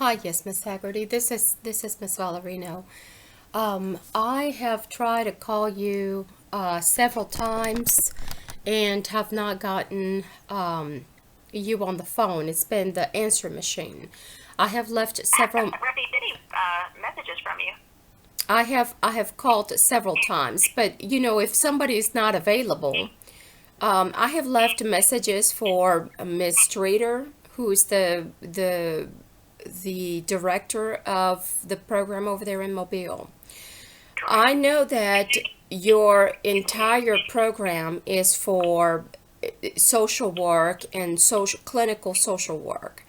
Hi, yes, Miss Haggerty. This is Miss Valerino. I have tried to call you several times and have not gotten you on the phone. It's been the answer machine. I have left several. Received any messages from you? I have called several times, but if somebody is not available, I have left messages for Miss Streeter, who's the director of the program over there in Mobile. I Correct. know that your entire program is for social work and social clinical social work.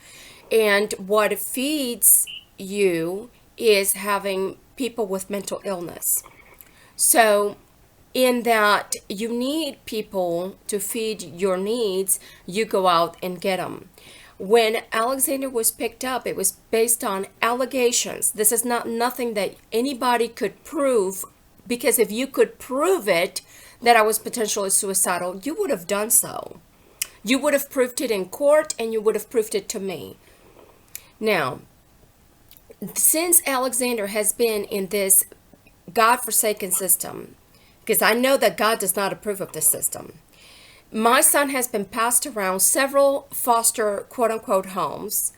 And what feeds you is having people with mental illness. So in that you need people to feed your needs, you go out and get them. When Alexander was picked up, it was based on allegations. This is not nothing that anybody could prove, because if you could prove it that I was potentially suicidal, you would have done so. You would have proved it in court and you would have proved it to me. Now, since Alexander has been in this God-forsaken system, because I know that God does not approve of this system, my son has been passed around several foster quote unquote homes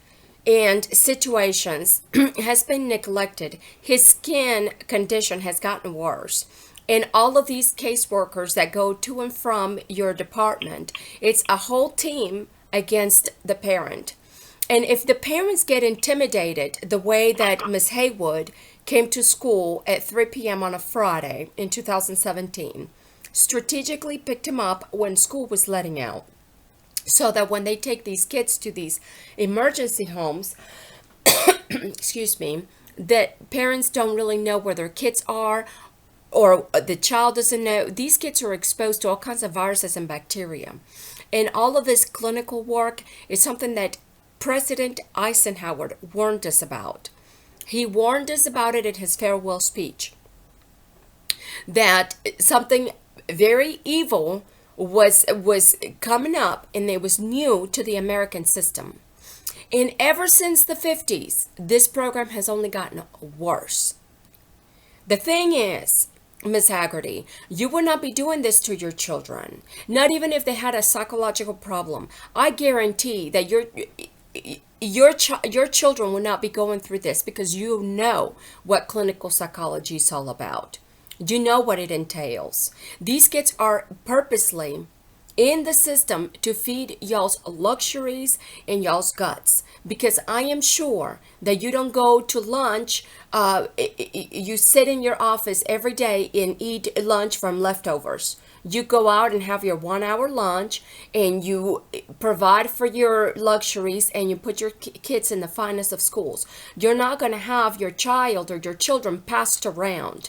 and situations, has been neglected. His skin condition has gotten worse. And all of these caseworkers that go to and from your department, it's a whole team against the parent. And if the parents get intimidated the way that Miss Haywood came to school at 3 p.m. on a Friday in 2017, strategically picked him up when school was letting out, so that when they take these kids to these emergency homes, excuse me, that parents don't really know where their kids are, or the child doesn't know. These kids are exposed to all kinds of viruses and bacteria. And all of this clinical work is something that President Eisenhower warned us about. He warned us about it in his farewell speech, that something very evil was coming up, and it was new to the American system. And ever since the 50s, this program has only gotten worse. The thing is, Miss Haggerty, you would not be doing this to your children, not even if they had a psychological problem. I guarantee that your children will not be going through this, because you know what clinical psychology is all about. You know what it entails. These kids are purposely in the system to feed y'all's luxuries and y'all's guts, because I am sure that you don't go to lunch. You sit in your office every day and eat lunch from leftovers. You go out and have your 1 hour lunch, and you provide for your luxuries, and you put your kids in the finest of schools. You're not going to have your child or your children passed around,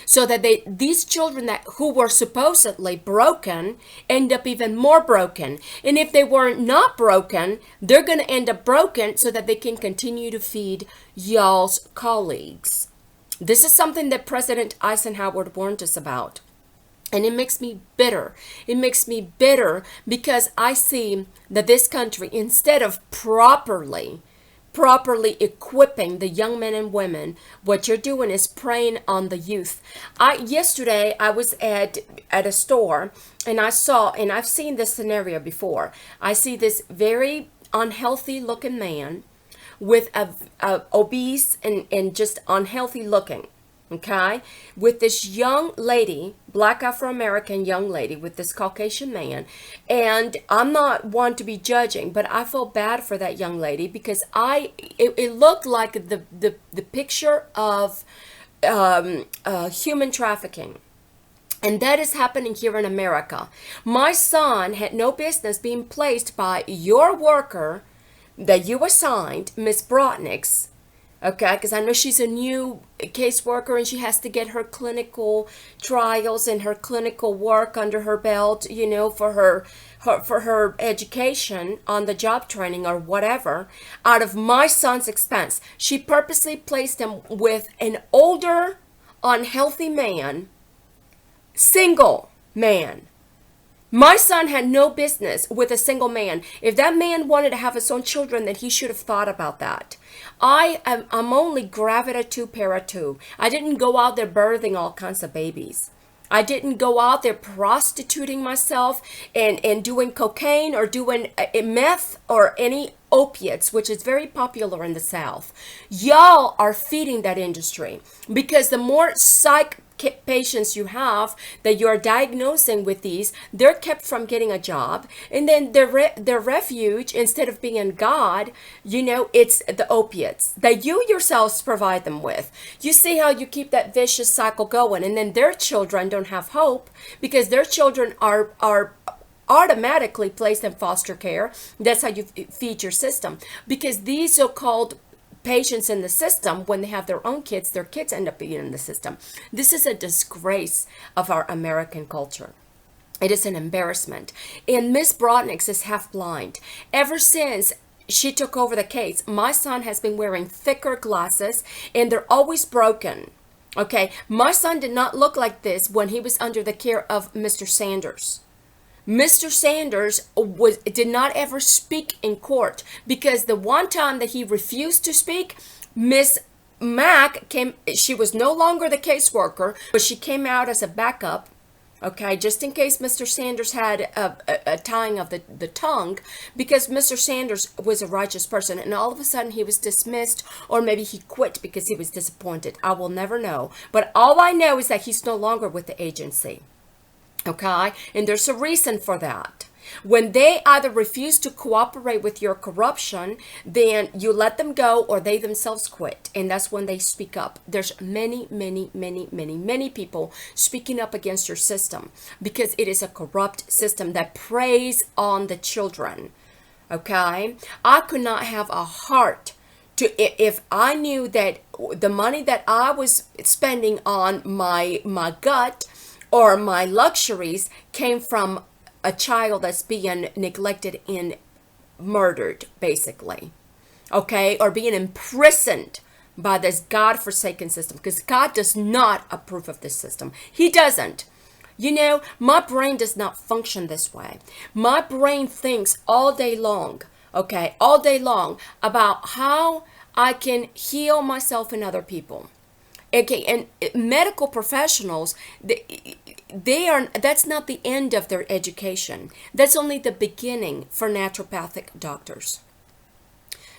so that these children that who were supposedly broken end up even more broken. And if they were not broken, they're going to end up broken so that they can continue to feed y'all's colleagues. This is something that President Eisenhower warned us about. And it makes me bitter. It makes me bitter because I see that this country, instead of properly equipping the young men and women, what you're doing is preying on the youth. Yesterday I was at a store, and I saw, and I've seen this scenario before. I see this very unhealthy looking man with a obese and just unhealthy looking, okay, with this young lady, black Afro-American young lady, with this Caucasian man. And I'm not one to be judging, but I feel bad for that young lady, because it looked like the picture of human trafficking. And that is happening here in America. My son had no business being placed by your worker that you assigned, Miss Brotniks, okay? Because I know she's a new caseworker, and she has to get her clinical trials and her clinical work under her belt, for her education on the job training or whatever, out of my son's expense. She purposely placed him with an older, unhealthy man, single man, My son had no business with a single man. If that man wanted to have his own children, then he should have thought about that. I'm only gravida tu para tu. I didn't go out there birthing all kinds of babies. I didn't go out there prostituting myself and doing cocaine or doing meth or any opiates, which is very popular in the South. Y'all are feeding that industry because the more psych patients you have that you're diagnosing with these, they're kept from getting a job, and then their refuge, instead of being God, it's the opiates that you yourselves provide them with. You see how you keep that vicious cycle going, and then their children don't have hope because their children are automatically placed in foster care. That's how you feed your system, because these so-called patients in the system, when they have their own kids, their kids end up being in the system. This is a disgrace of our American culture. It is an embarrassment. And Miss Brodnick is half blind. Ever since she took over the case, my son has been wearing thicker glasses, and they're always broken. Okay, my son did not look like this when he was under the care of Mr. Sanders. Mr. Sanders did not ever speak in court because the one time that he refused to speak, Miss Mack came. She was no longer the caseworker, but she came out as a backup, okay, just in case Mr. Sanders had a tying of the tongue, because Mr. Sanders was a righteous person, and all of a sudden he was dismissed, or maybe he quit because he was disappointed. I will never know. But all I know is that he's no longer with the agency. Okay, and there's a reason for that. When they either refuse to cooperate with your corruption, then you let them go, or they themselves quit, and that's when they speak up. There's many people speaking up against your system because it is a corrupt system that preys on the children. Okay, I could not have a heart to, if I knew that the money that I was spending on my gut or my luxuries came from a child that's being neglected and murdered, basically, okay, or being imprisoned by this God-forsaken system, because God does not approve of this system. He doesn't. My brain does not function this way. My brain thinks all day long, okay, all day long about how I can heal myself and other people. Okay, and medical professionals, that's not the end of their education. That's only the beginning for naturopathic doctors.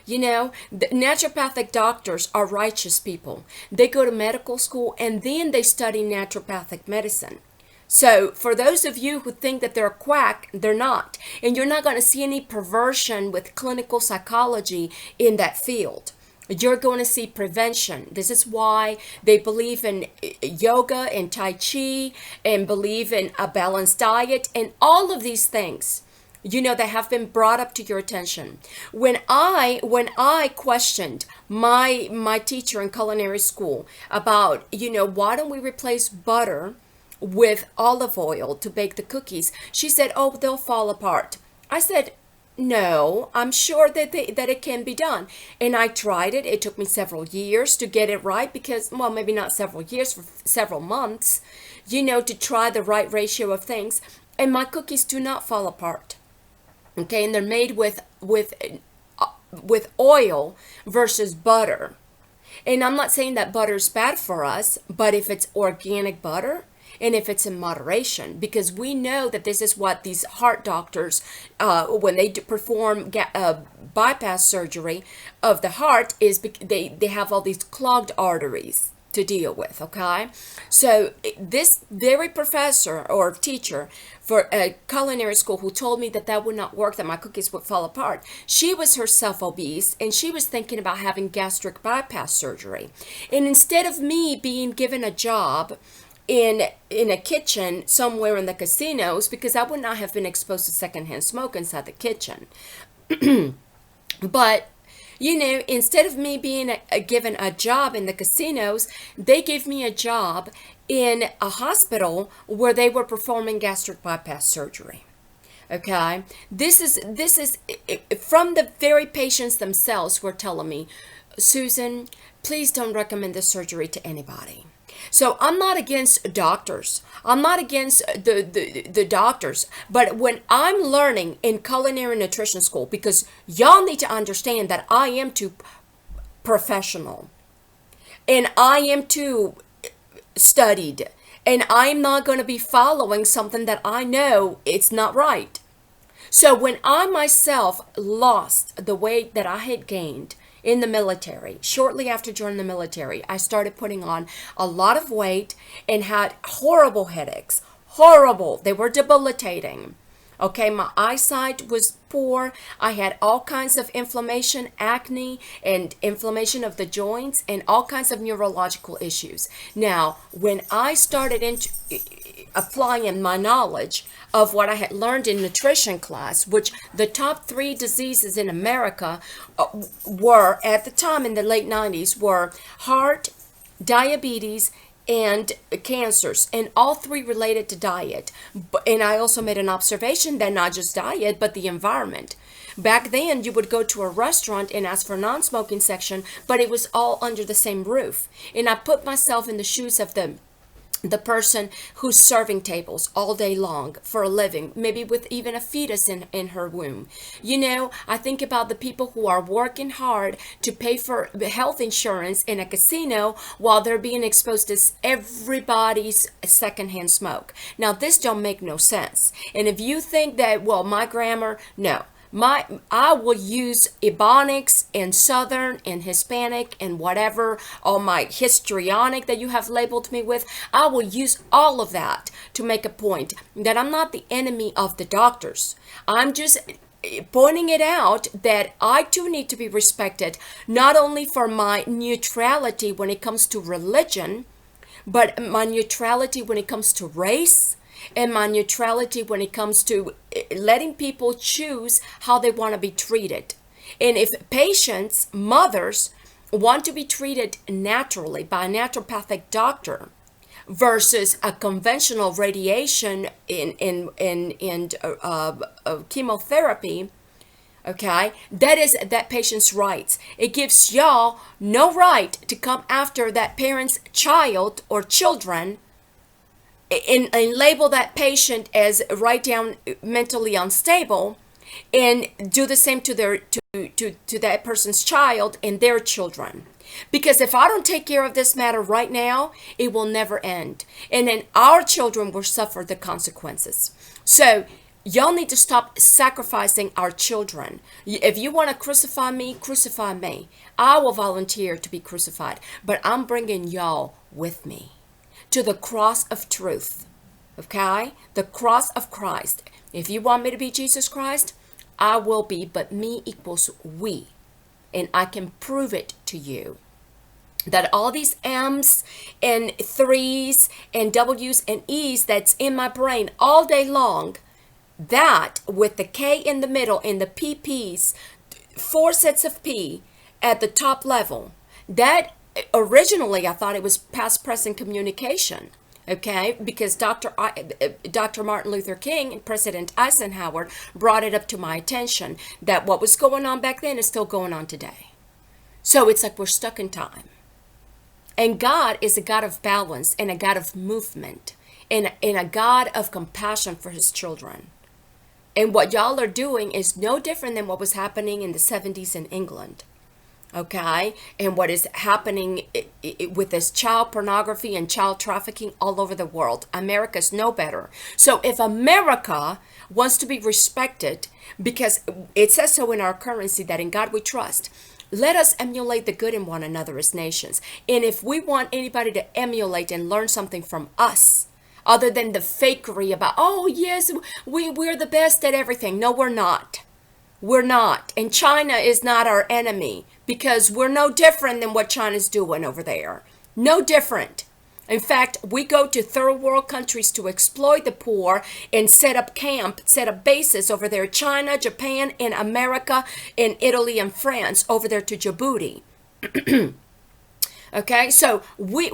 The naturopathic doctors are righteous people. They go to medical school and then they study naturopathic medicine. So for those of you who think that they're a quack, they're not. And you're not going to see any perversion with clinical psychology in that field. You're going to see prevention. This is why they believe in yoga and Tai Chi and believe in a balanced diet and all of these things, that have been brought up to your attention. When I questioned my teacher in culinary school about, why don't we replace butter with olive oil to bake the cookies? She said, oh, they'll fall apart. I said, no, I'm sure that it can be done. And I tried it. It took me several years to get it right because, well, maybe not several years, for several months, to try the right ratio of things. And my cookies do not fall apart. Okay, and they're made with oil versus butter. And I'm not saying that butter is bad for us, but if it's organic butter, and if it's in moderation, because we know that this is what these heart doctors, when they perform bypass surgery of the heart, is they have all these clogged arteries to deal with, okay? So this very professor or teacher for a culinary school who told me that would not work, that my cookies would fall apart, she was herself obese, and she was thinking about having gastric bypass surgery. And instead of me being given a job in a kitchen somewhere in the casinos, because I would not have been exposed to secondhand smoke inside the kitchen. But, instead of me being given a job in the casinos, they gave me a job in a hospital where they were performing gastric bypass surgery. Okay, this is from the very patients themselves who are telling me, Susan, please don't recommend this surgery to anybody. So I'm not against doctors. I'm not against the doctors. But when I'm learning in culinary nutrition school, because y'all need to understand that I am too professional and I am too studied, and I'm not going to be following something that I know it's not right. So when I myself lost the weight that I had gained in the military, shortly after joining the military, I started putting on a lot of weight and had horrible headaches. Horrible. They were debilitating. Okay, my eyesight was poor. I had all kinds of inflammation, acne, and inflammation of the joints, and all kinds of neurological issues. Now, when I started into applying my knowledge of what I had learned in nutrition class, which the top three diseases in America were at the time in the late 90s were heart, diabetes, and cancers, and all three related to diet. And I also made an observation that not just diet, but the environment. Back then, you would go to a restaurant and ask for non-smoking section, but it was all under the same roof. And I put myself in the shoes of the person who's serving tables all day long for a living, maybe with even a fetus in her womb. You know, I think about the people who are working hard to pay for health insurance in a casino while they're being exposed to everybody's secondhand smoke. Now, this don't make no sense. And if you think that, well, my grammar, no. I will use Ebonics and Southern and Hispanic and whatever, all my histrionic that you have labeled me with. I will use all of that to make a point that I'm not the enemy of the doctors. I'm just pointing it out that I too need to be respected, not only for my neutrality when it comes to religion, but my neutrality when it comes to race, and my neutrality when it comes to letting people choose how they want to be treated. And if patients, mothers, want to be treated naturally by a naturopathic doctor versus a conventional radiation in chemotherapy, okay, that is that patient's rights. It gives y'all no right to come after that parent's child or children and label that patient as right down mentally unstable, and do the same to their to that person's child and their children. Because if I don't take care of this matter right now, it will never end, and then our children will suffer the consequences. So y'all need to stop sacrificing our children. If you want to crucify me, crucify me. I will volunteer to be crucified, but I'm bringing y'all with me to the cross of truth, okay? The cross of Christ. If you want me to be Jesus Christ, I will be, but me equals we. And I can prove it to you that all these M's and 3's and W's and E's that's in my brain all day long, that with the K in the middle and the PP's, 4 sets of P at the top level, that originally I thought it was past present communication, okay, because Dr. Martin Luther King and President Eisenhower brought it up to my attention that what was going on back then is still going on today. So it's like we're stuck in time. And God is a God of balance and a God of movement and a God of compassion for his children. And what y'all are doing is no different than what was happening in the 70s in England. Okay, and what is happening with this child pornography and child trafficking all over the world. America's no better. So if America wants to be respected, because it says so in our currency that in God we trust, let us emulate the good in one another as nations. And if we want anybody to emulate and learn something from us, other than the fakery about, oh yes, we're the best at everything. No, we're not. We're not. And China is not our enemy, because we're no different than what China's doing over there. No different. In fact, we go to third world countries to exploit the poor and set up camp, set up bases over there. China, Japan, and America, and Italy and France over there to Djibouti. Okay, so we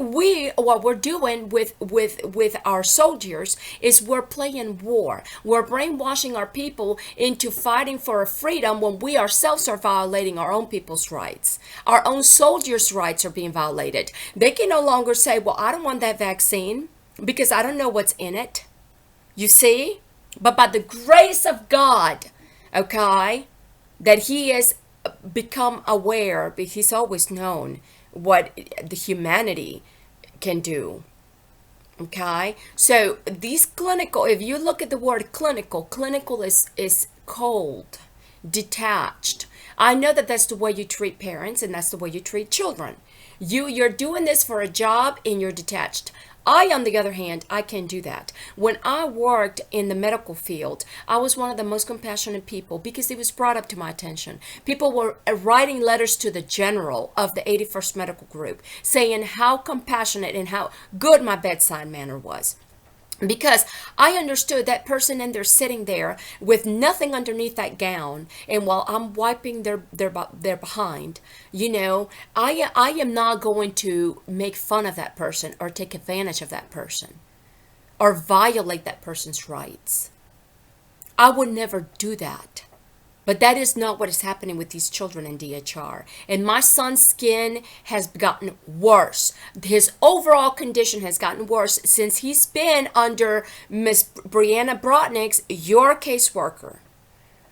what we're doing with our soldiers is we're playing war. We're brainwashing our people into fighting for a freedom when we ourselves are violating our own people's rights. Our own soldiers' rights are being violated. They can no longer say, "Well, I don't want that vaccine because I don't know what's in it." You see? But by the grace of God, okay, that he has become aware, but he's always known what the humanity can do. Okay, so these clinical, if you look at the word clinical, clinical is cold, detached. I know that that's the way you treat parents and that's the way you treat children. You're doing this for a job and you're detached. I, on the other hand, I can do that. When I worked in the medical field, I was one of the most compassionate people because it was brought up to my attention. People were writing letters to the general of the 81st Medical Group saying how compassionate and how good my bedside manner was. Because I understood that person and they're sitting there with nothing underneath that gown, and while I'm wiping their behind, I am not going to make fun of that person or take advantage of that person or violate that person's rights. I would never do that. But that is not what is happening with these children in D.H.R. And my son's skin has gotten worse. His overall condition has gotten worse since he's been under Miss Brianna Brotnick's, your caseworker.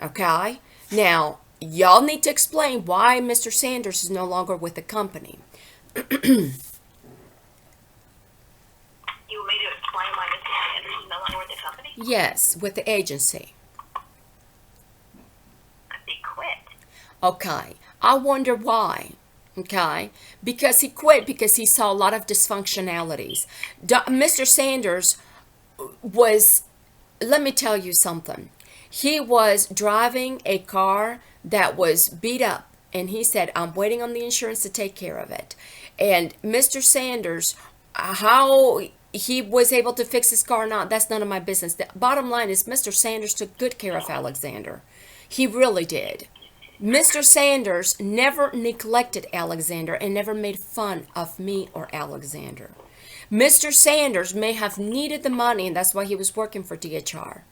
Okay? Now, y'all need to explain why Mr. Sanders is no longer with the company. You want me to explain why Mr. Sanders is no longer with the company? Yes, with the agency. He quit. Okay. I wonder why. Okay. Because he quit because he saw a lot of dysfunctionalities. Mr. Sanders was, let me tell you something. He was driving a car that was beat up. And he said, I'm waiting on the insurance to take care of it. And Mr. Sanders, how he was able to fix his car or not, that's none of my business. The bottom line is Mr. Sanders took good care of Alexander. He really did. Mr. Sanders never neglected Alexander and never made fun of me or Alexander. Mr. Sanders may have needed the money, and that's why he was working for D.H.R.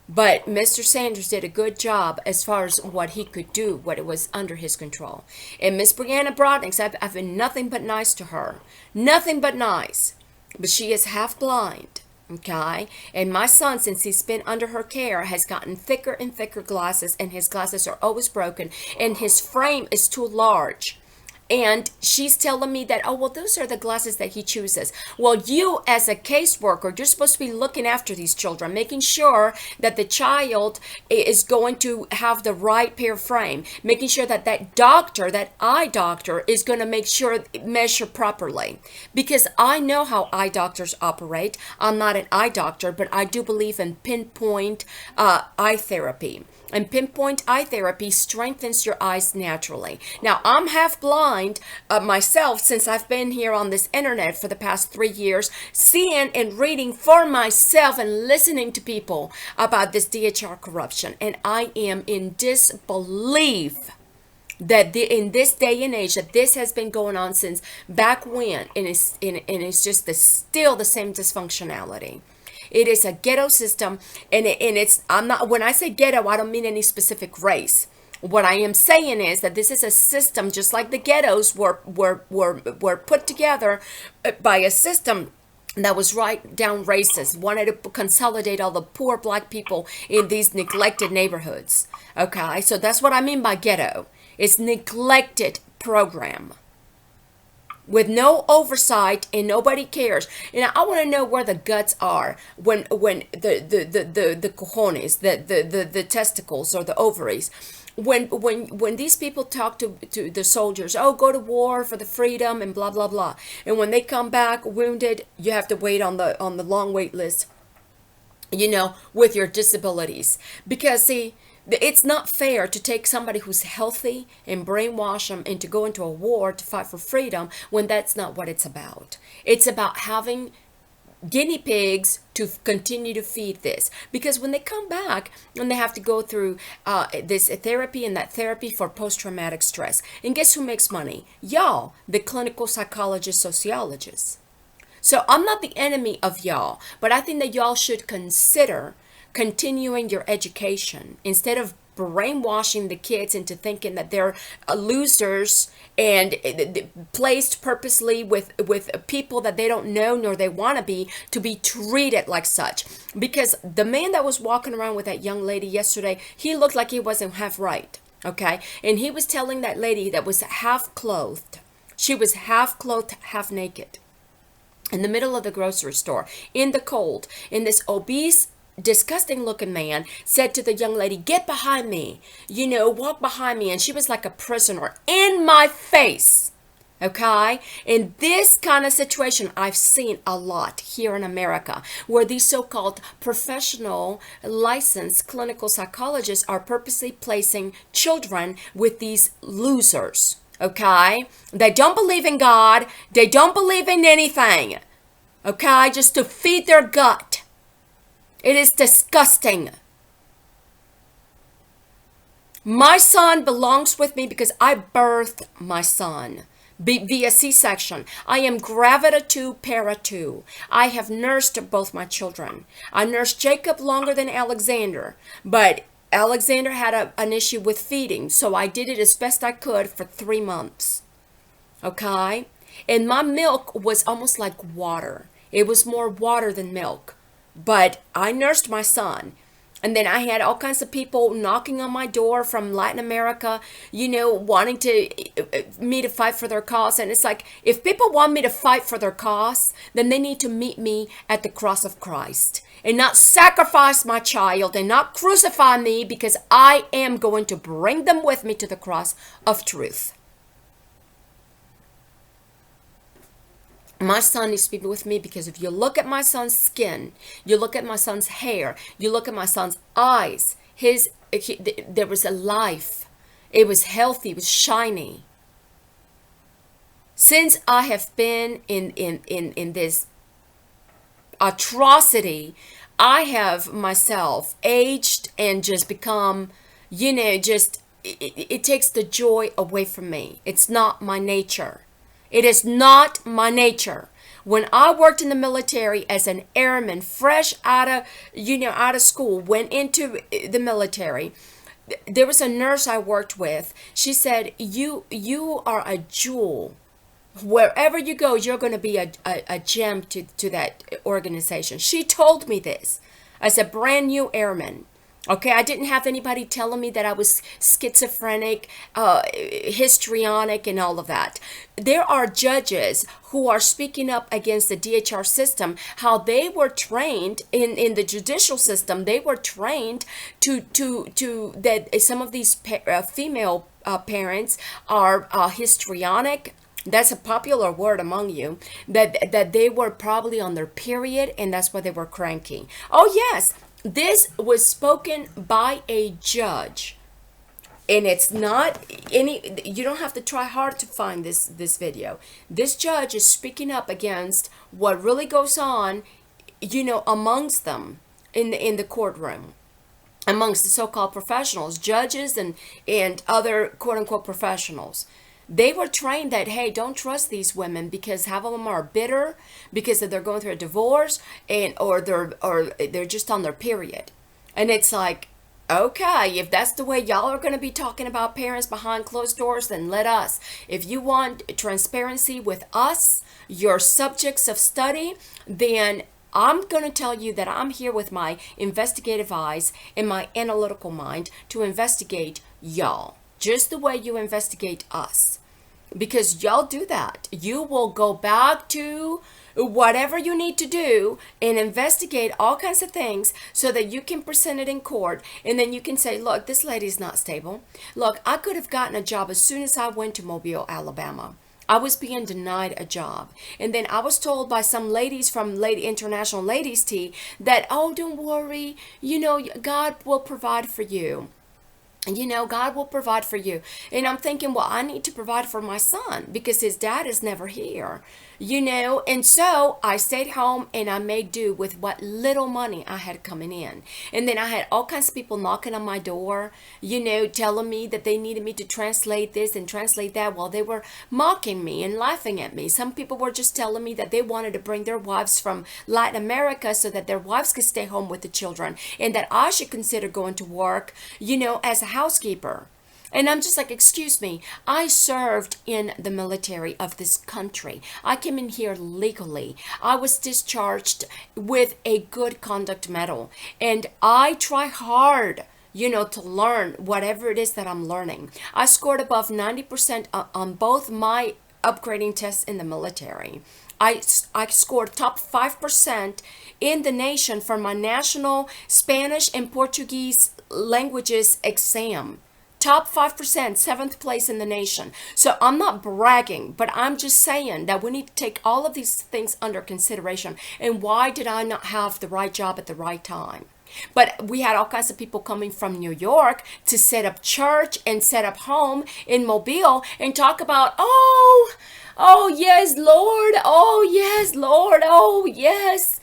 But Mr. Sanders did a good job as far as what he could do, what it was under his control. And Miss Brianna Brodnick, I've been nothing but nice to her. Nothing but nice. But she is half blind. Okay, and my son, since he's been under her care, has gotten thicker and thicker glasses, and his glasses are always broken, and his frame is too large. And she's telling me that, oh, well, those are the glasses that he chooses. Well, you as a caseworker, you're supposed to be looking after these children, making sure that the child is going to have the right pair frame, making sure that that doctor, that eye doctor, is going to make sure measure properly. Because I know how eye doctors operate. I'm not an eye doctor, but I do believe in pinpoint eye therapy. And pinpoint eye therapy strengthens your eyes naturally. Now, I'm half blind myself since I've been here on this internet for the past 3 years, seeing and reading for myself and listening to people about this D.H.R. corruption. And I am in disbelief that in this day and age that this has been going on since back when, and it's just still the same dysfunctionality. It is a ghetto system, and it's, I'm not, when I say ghetto, I don't mean any specific race. What I am saying is that this is a system, just like the ghettos were put together by a system that was right down racist, wanted to consolidate all the poor black people in these neglected neighborhoods. Okay, so that's what I mean by ghetto. It's neglected program with no oversight, and nobody cares. And I want to know where the guts are when the cojones, the testicles or the ovaries, when these people talk to the soldiers, oh, go to war for the freedom and blah blah blah, and when they come back wounded, you have to wait on the long wait list, with your disabilities. Because see, it's not fair to take somebody who's healthy and brainwash them into going to a war to fight for freedom when that's not what it's about. It's about having guinea pigs to continue to feed this, because when they come back and they have to go through this therapy and that therapy for post-traumatic stress, and guess who makes money? Y'all, the clinical psychologists, sociologists. So I'm not the enemy of y'all, but I think that y'all should consider continuing your education instead of brainwashing the kids into thinking that they're losers and placed purposely with people that they don't know nor they want to be treated like such. Because the man that was walking around with that young lady yesterday, he looked like he wasn't half right. Okay, and he was telling that lady that was half clothed, she was half clothed, half naked, in the middle of the grocery store, in the cold, and this obese, disgusting looking man said to the young lady, "Get behind me, walk behind me." And she was like a prisoner in my face. Okay, in this kind of situation, I've seen a lot here in America, where these so-called professional licensed clinical psychologists are purposely placing children with these losers. Okay, they don't believe in God, they don't believe in anything, okay, just to feed their gut. It is disgusting. My son belongs with me because I birthed my son via C-section. I am gravida 2, para 2. I have nursed both my children. I nursed Jacob longer than Alexander, but Alexander had an issue with feeding, so I did it as best I could for 3 months. Okay? And my milk was almost like water. It was more water than milk. But I nursed my son. And then I had all kinds of people knocking on my door from Latin America, wanting me to fight for their cause. And it's like, if people want me to fight for their cause, then they need to meet me at the cross of Christ and not sacrifice my child and not crucify me, because I am going to bring them with me to the cross of truth. My son needs to be with me, because if you look at my son's skin, you look at my son's hair, you look at my son's eyes, there was a life. It was healthy, it was shiny. Since I have been in this atrocity, I have myself aged and just become, it takes the joy away from me. It's not my nature. It is not my nature. When I worked in the military as an airman, fresh out of school, went into the military, there was a nurse I worked with. She said, you are a jewel. Wherever you go, you're going to be a gem to that organization. She told me this as a brand new airman. Okay, I didn't have anybody telling me that I was schizophrenic, histrionic, and all of that. There are judges who are speaking up against the D.H.R. system, how they were trained in the judicial system. They were trained to that some of these female parents are histrionic. That's a popular word among you, that they were probably on their period, and that's why they were cranky. Oh yes, this was spoken by a judge, and it's not any, you don't have to try hard to find this video. This judge is speaking up against what really goes on, amongst them in the courtroom, amongst the so-called professionals, judges and other quote-unquote professionals. They were trained that, hey, don't trust these women, because half of them are bitter because they're going through a divorce, or they're just on their period. And it's like, okay, if that's the way y'all are going to be talking about parents behind closed doors, then let us. If you want transparency with us, your subjects of study, then I'm going to tell you that I'm here with my investigative eyes and my analytical mind to investigate y'all, just the way you investigate us. Because y'all do that. You will go back to whatever you need to do and investigate all kinds of things so that you can present it in court, and then you can say, look, this lady's not stable. Look, I could have gotten a job as soon as I went to Mobile, Alabama. I was being denied a job. And then I was told by some ladies from International Ladies Tea that, oh, don't worry, God will provide for you. God will provide for you. And I'm thinking, well, I need to provide for my son because his dad is never here, And so I stayed home and I made do with what little money I had coming in. And then I had all kinds of people knocking on my door, telling me that they needed me to translate this and translate that while they were mocking me and laughing at me. Some people were just telling me that they wanted to bring their wives from Latin America so that their wives could stay home with the children and that I should consider going to work, as a housekeeper. And I'm just like, excuse me, I served in the military of this country. I came in here legally. I was discharged with a good conduct medal. And I try hard, to learn whatever it is that I'm learning. I scored above 90% on both my upgrading tests in the military. I scored top 5% in the nation for my national Spanish and Portuguese languages exam. Top 5%, seventh place in the nation. So I'm not bragging, but I'm just saying that we need to take all of these things under consideration. And why did I not have the right job at the right time? But we had all kinds of people coming from New York to set up church and set up home in Mobile and talk about, oh yes, Lord, oh yes, Lord, oh yes,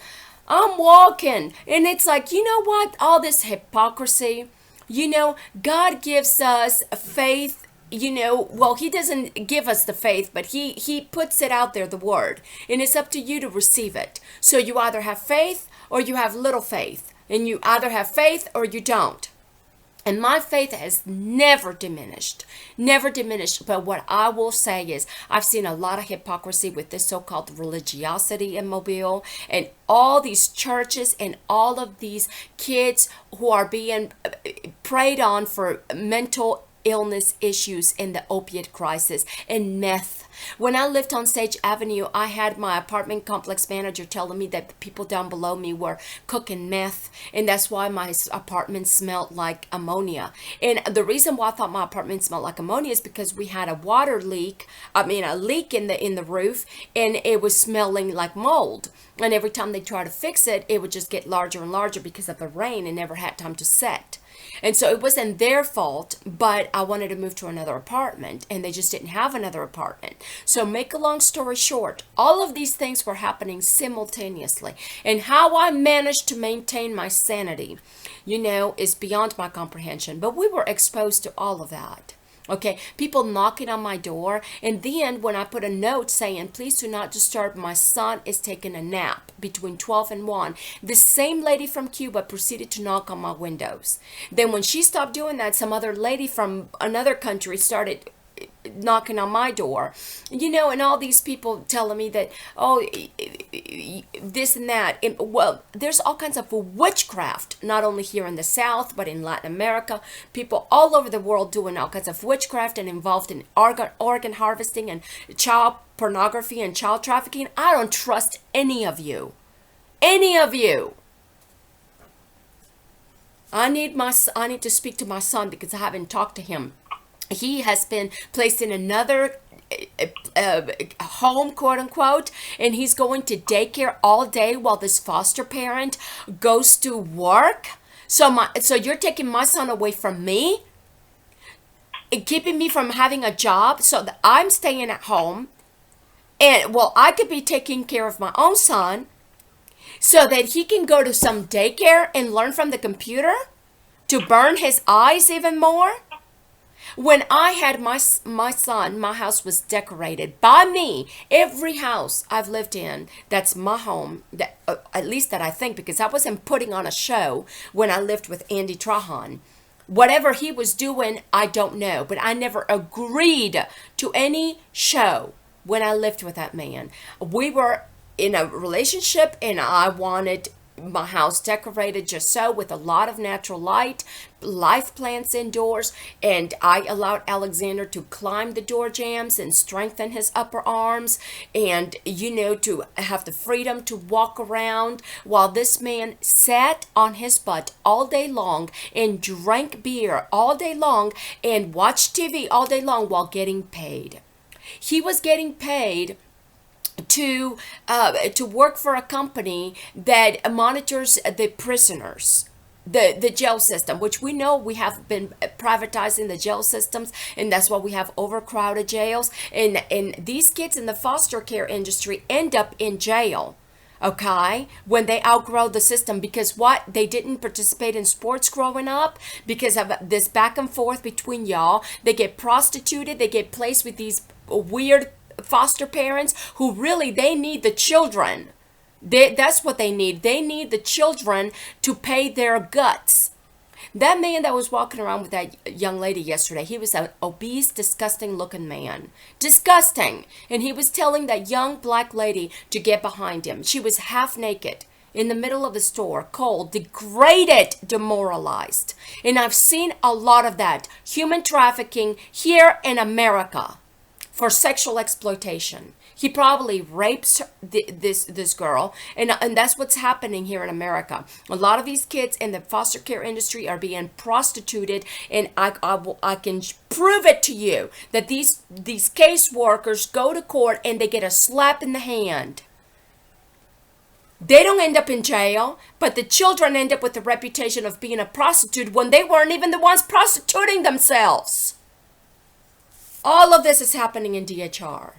I'm walking. And it's like, you know what? All this hypocrisy. God gives us faith. Well, he doesn't give us the faith, but he puts it out there, the word, and it's up to you to receive it. So you either have faith or you have little faith, and you either have faith or you don't. And my faith has never diminished, never diminished. But what I will say is I've seen a lot of hypocrisy with this so-called religiosity in Mobile and all these churches and all of these kids who are being preyed on for mental illness issues in the opiate crisis and meth. When I lived on Sage Avenue, I had my apartment complex manager telling me that the people down below me were cooking meth, and that's why my apartment smelled like ammonia. And the reason why I thought my apartment smelled like ammonia is because we had a water leak, a leak in the roof, and it was smelling like mold. And every time they try to fix it, it would just get larger and larger because of the rain and never had time to set. And so it wasn't their fault, but I wanted to move to another apartment and they just didn't have another apartment. So make a long story short, all of these things were happening simultaneously. And how I managed to maintain my sanity, is beyond my comprehension. But we were exposed to all of that. Okay, people knocking on my door, and then when I put a note saying, please do not disturb, my son is taking a nap between 12 and 1, the same lady from Cuba proceeded to knock on my windows. Then when she stopped doing that, some other lady from another country started knocking on my door, and all these people telling me that, this and that. And, well, there's all kinds of witchcraft, not only here in the South, but in Latin America. People all over the world doing all kinds of witchcraft and involved in organ harvesting and child pornography and child trafficking. I don't trust any of you. Any of you. I need to speak to my son because I haven't talked to him. He has been placed in another home, quote unquote, and he's going to daycare all day while this foster parent goes to work. So you're taking my son away from me and keeping me from having a job so that I'm staying at home. And well, I could be taking care of my own son so that he can go to some daycare and learn from the computer to burn his eyes even more. When I had my son, my house was decorated by me. Every house I've lived in, that's my home, that at least that I think, because I wasn't putting on a show when I lived with Andy Trahan. Whatever he was doing, I don't know, but I never agreed to any show when I lived with that man. We were in a relationship and I wanted my house decorated just so, with a lot of natural light, life plants indoors, and I allowed Alexander to climb the door jambs and strengthen his upper arms, and to have the freedom to walk around while this man sat on his butt all day long and drank beer all day long and watched TV all day long while getting paid. He was getting paid to work for a company that monitors the prisoners. the jail system, which we know we have been privatizing the jail systems, and that's why we have overcrowded jails. And these kids in the foster care industry end up in jail, okay, when they outgrow the system, because what, they didn't participate in sports growing up, because of this back and forth between y'all. They get prostituted, they get placed with these weird foster parents who really, they need the children. That's what they need. They need the children to pay their guts. That man that was walking around with that young lady yesterday, he was an obese, disgusting looking man. Disgusting. And he was telling that young black lady to get behind him. She was half naked in the middle of the store, cold, degraded, demoralized. And I've seen a lot of that. Human trafficking here in America for sexual exploitation. He probably rapes this girl, and that's what's happening here in America. A lot of these kids in the foster care industry are being prostituted, and I can prove it to you that these case workers go to court and they get a slap in the hand. They don't end up in jail, but the children end up with the reputation of being a prostitute when they weren't even the ones prostituting themselves. All of this is happening in D.H.R.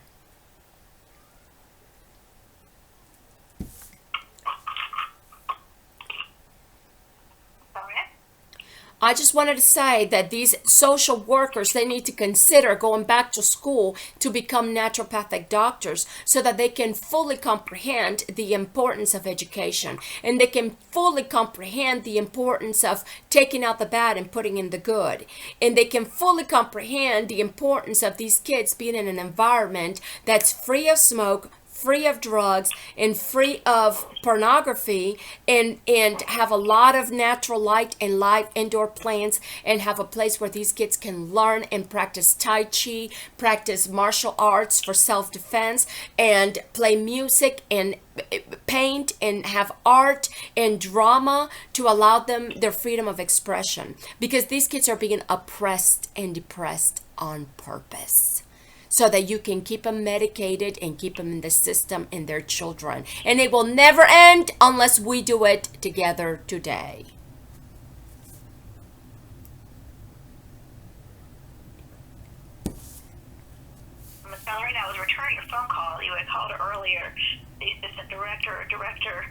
I just wanted to say that these social workers, they need to consider going back to school to become naturopathic doctors so that they can fully comprehend the importance of education, and they can fully comprehend the importance of taking out the bad and putting in the good, and they can fully comprehend the importance of these kids being in an environment that's free of smoke, free of drugs, and free of pornography, and have a lot of natural light and live indoor plants, and have a place where these kids can learn and practice Tai Chi, practice martial arts for self-defense, and play music and paint and have art and drama to allow them their freedom of expression, because these kids are being oppressed and depressed on purpose, so that you can keep them medicated and keep them in the system and their children. And it will never end unless we do it together today. Ms. Mallory, I was returning your phone call. You had called earlier, the assistant director or director.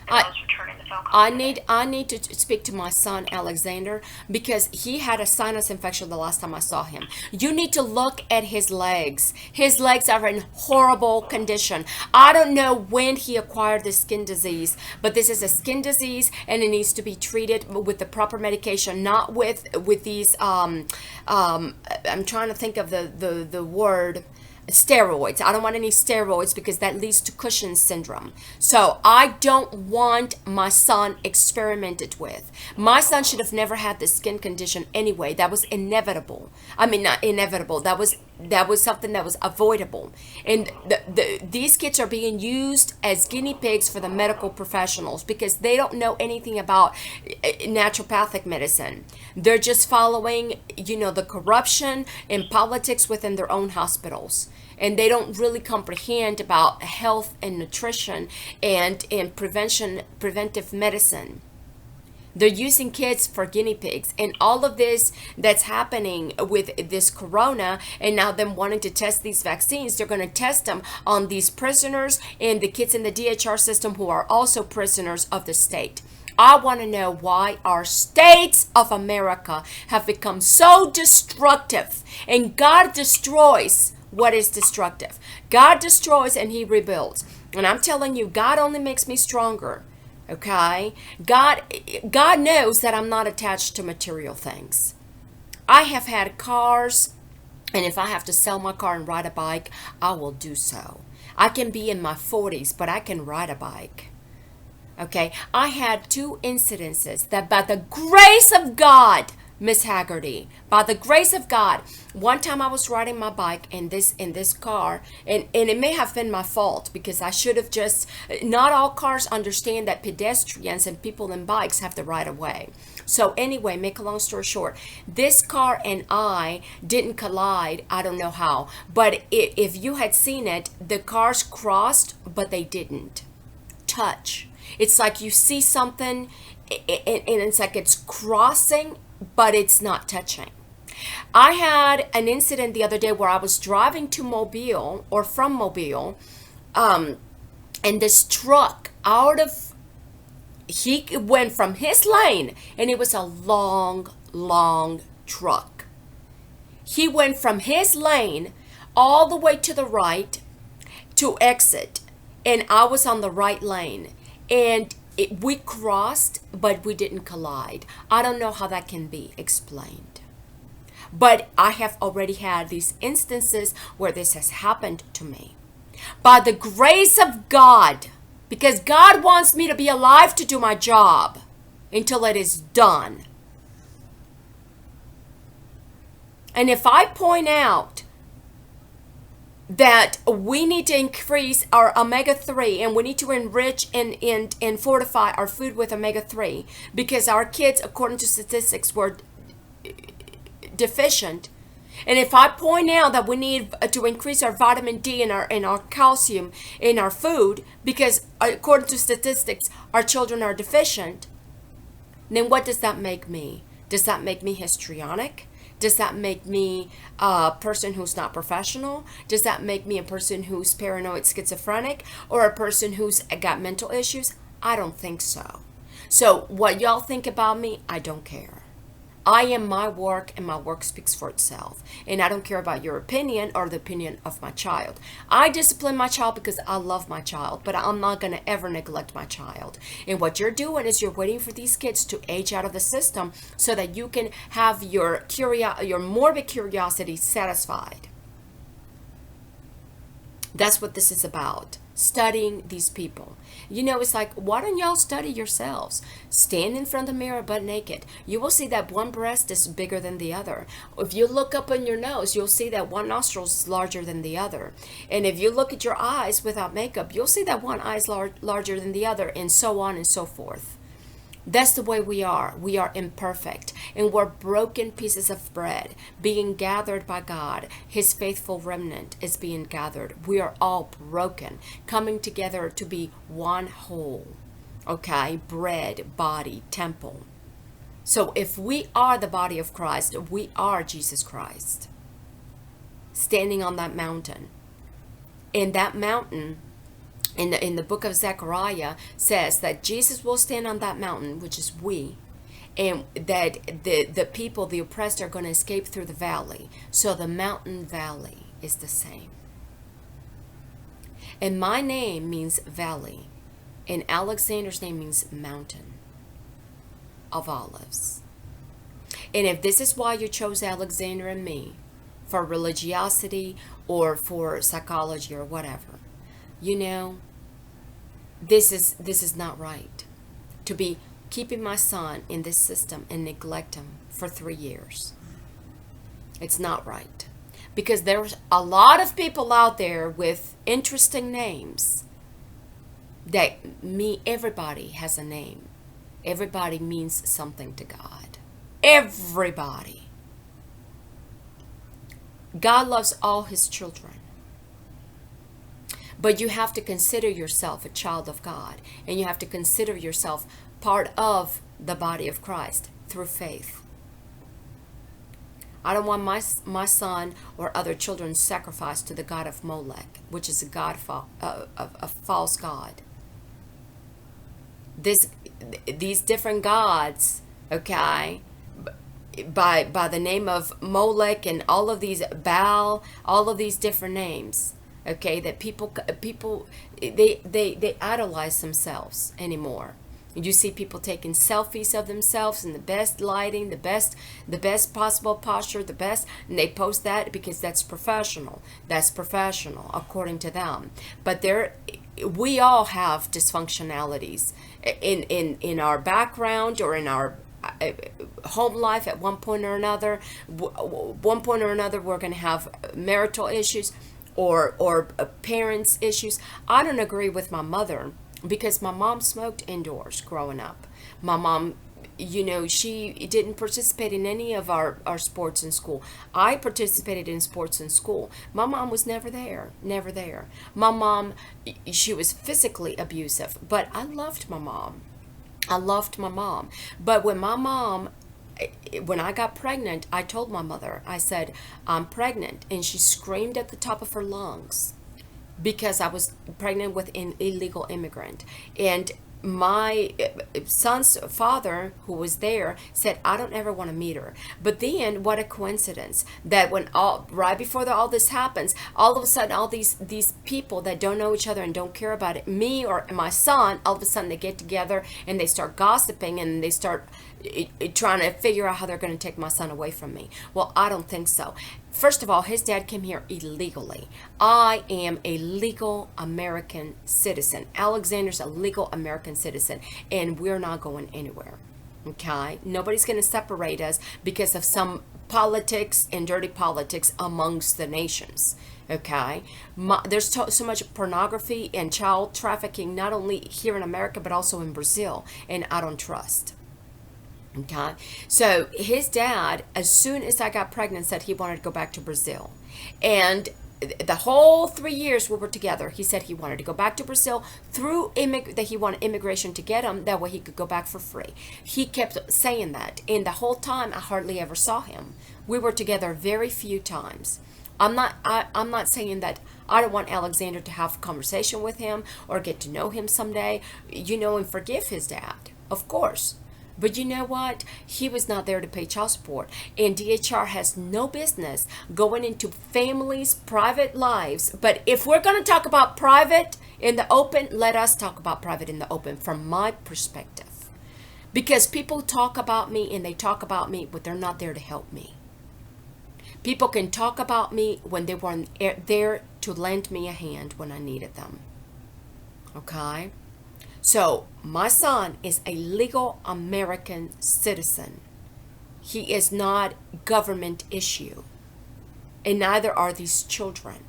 And I was returning the phone call. I need to speak to my son Alexander, because he had a sinus infection the last time I saw him. You need to look at his legs. His legs are in horrible condition. I don't know when he acquired this skin disease, but this is a skin disease, and it needs to be treated with the proper medication, not with these I'm trying to think of the word, steroids. I don't want any steroids, because that leads to Cushing's syndrome. So I don't want my son experimented with. My son should have never had this skin condition anyway. That was inevitable. I mean, not inevitable. That was something that was avoidable. And these kids are being used as guinea pigs for the medical professionals, because they don't know anything about naturopathic medicine. They're just following, the corruption and politics within their own hospitals. And they don't really comprehend about health and nutrition and preventive medicine. They're using kids for guinea pigs, and all of this that's happening with this corona, and now them wanting to test these vaccines, they're going to test them on these prisoners and the kids in the D.H.R. system who are also prisoners of the state. I want to know why our states of America have become so destructive, and God destroys what is destructive. God destroys and he rebuilds. And I'm telling you, God only makes me stronger. Okay? God knows that I'm not attached to material things. I have had cars, and if I have to sell my car and ride a bike, I will do so. I can be in my 40s, but I can ride a bike. Okay? I had 2 incidences that by the grace of God, Miss Haggerty, by the grace of God, one time I was riding my bike in this car, and it may have been my fault, because I should have just, not all cars understand that pedestrians and people in bikes have the right of way. So anyway, make a long story short, this car and I didn't collide. I don't know how, but if you had seen it, the cars crossed, but they didn't touch. It's like you see something and it's like it's crossing, but it's not touching. I had an incident the other day where I was driving to Mobile or from Mobile, um, and this truck out of he went from his lane, and it was a long truck. He went from his lane all the way to the right to exit, and I was on the right lane, and we crossed, but we didn't collide. I don't know how that can be explained. But I have already had these instances where this has happened to me. By the grace of God, because God wants me to be alive to do my job until it is done. And if I point out that we need to increase our omega-3 and we need to enrich and fortify our food with omega-3 because our kids, according to statistics, were deficient. And if I point out that we need to increase our vitamin D and our calcium in our food because according to statistics our children are deficient, then what does that make me? Does that make me histrionic? Does that make me a person who's not professional? Does that make me a person who's paranoid schizophrenic or a person who's got mental issues? I don't think so. So what y'all think about me, I don't care. I am my work, and my work speaks for itself. And I don't care about your opinion or the opinion of my child. I discipline my child because I love my child, but I'm not going to ever neglect my child. And what you're doing is you're waiting for these kids to age out of the system so that you can have your morbid curiosity satisfied. That's what this is about. Studying these people. You know, it's like, why don't y'all study yourselves? Stand in front of the mirror butt naked. You will see that one breast is bigger than the other. If you look up in your nose, you'll see that one nostril is larger than the other. And if you look at your eyes without makeup, you'll see that one eye is larger than the other, and so on and so forth. That's the way we are. We are imperfect, and we're broken pieces of bread being gathered by God. His faithful remnant is being gathered. We are all broken, coming together to be one whole. Okay? Bread, body, temple. So if we are the body of Christ, we are Jesus Christ, standing on that mountain. And that mountain, in the book of Zechariah, says that Jesus will stand on that mountain, which is we, and that the people, the oppressed, are going to escape through the valley. So the mountain valley is the same. And my name means valley, and Alexander's name means mountain of olives. And if this is why you chose Alexander and me, for religiosity or for psychology or whatever, you know, this is not right. To be keeping my son in this system and neglect him for 3 years. It's not right. Because there's a lot of people out there with interesting names everybody has a name. Everybody means something to God. Everybody. God loves all his children. But you have to consider yourself a child of God, and you have to consider yourself part of the body of Christ through faith. I don't want my son or other children sacrificed to the god of Molech, which is a false god. These different gods, okay, by the name of Molech and all of these Baal, all of these different names. Okay, that people they idolize themselves anymore. You see people taking selfies of themselves in the best lighting, the best possible posture, and they post that because that's professional. That's professional according to them. But we all have dysfunctionalities in our background or in our home life at one point or another. One point or another, we're going to have marital issues or parents' issues. I don't agree with my mother because my mom smoked indoors growing up. My mom, you know, she didn't participate in any of our sports in school. I participated in sports in school. My mom was never there. My mom, she was physically abusive, but I loved my mom. I loved my mom. But when I got pregnant, I told my mother, I said, I'm pregnant. And she screamed at the top of her lungs because I was pregnant with an illegal immigrant. And my son's father, who was there, said, I don't ever want to meet her. But then, what a coincidence that when right before all this happens, all of a sudden, all these people that don't know each other and don't care about it, me or my son, all of a sudden they get together and they start gossiping and they start trying to figure out how they're going to take my son away from me. Well, I don't think so. First of all, his dad came here illegally. I am a legal American citizen. Alexander's a legal American citizen, and we're not going anywhere. Okay? Nobody's going to separate us because of some politics and dirty politics amongst the nations. Okay? There's so much pornography and child trafficking, not only here in America, but also in Brazil, and I don't trust. Okay, so his dad, as soon as I got pregnant, said he wanted to go back to Brazil. And the whole 3 years we were together, he said he wanted to go back to Brazil through that he wanted immigration to get him. That way he could go back for free. He kept saying that. And the whole time I hardly ever saw him. We were together very few times. I'm not saying that I don't want Alexander to have a conversation with him or get to know him someday, and forgive his dad, of course. But you know what? He was not there to pay child support. And D.H.R. has no business going into families' private lives. But if we're going to talk about private in the open, let us talk about private in the open from my perspective. Because people talk about me and they talk about me, but they're not there to help me. People can talk about me when they weren't there to lend me a hand when I needed them. Okay? So, my son is a legal American citizen. He is not government issue. And neither are these children.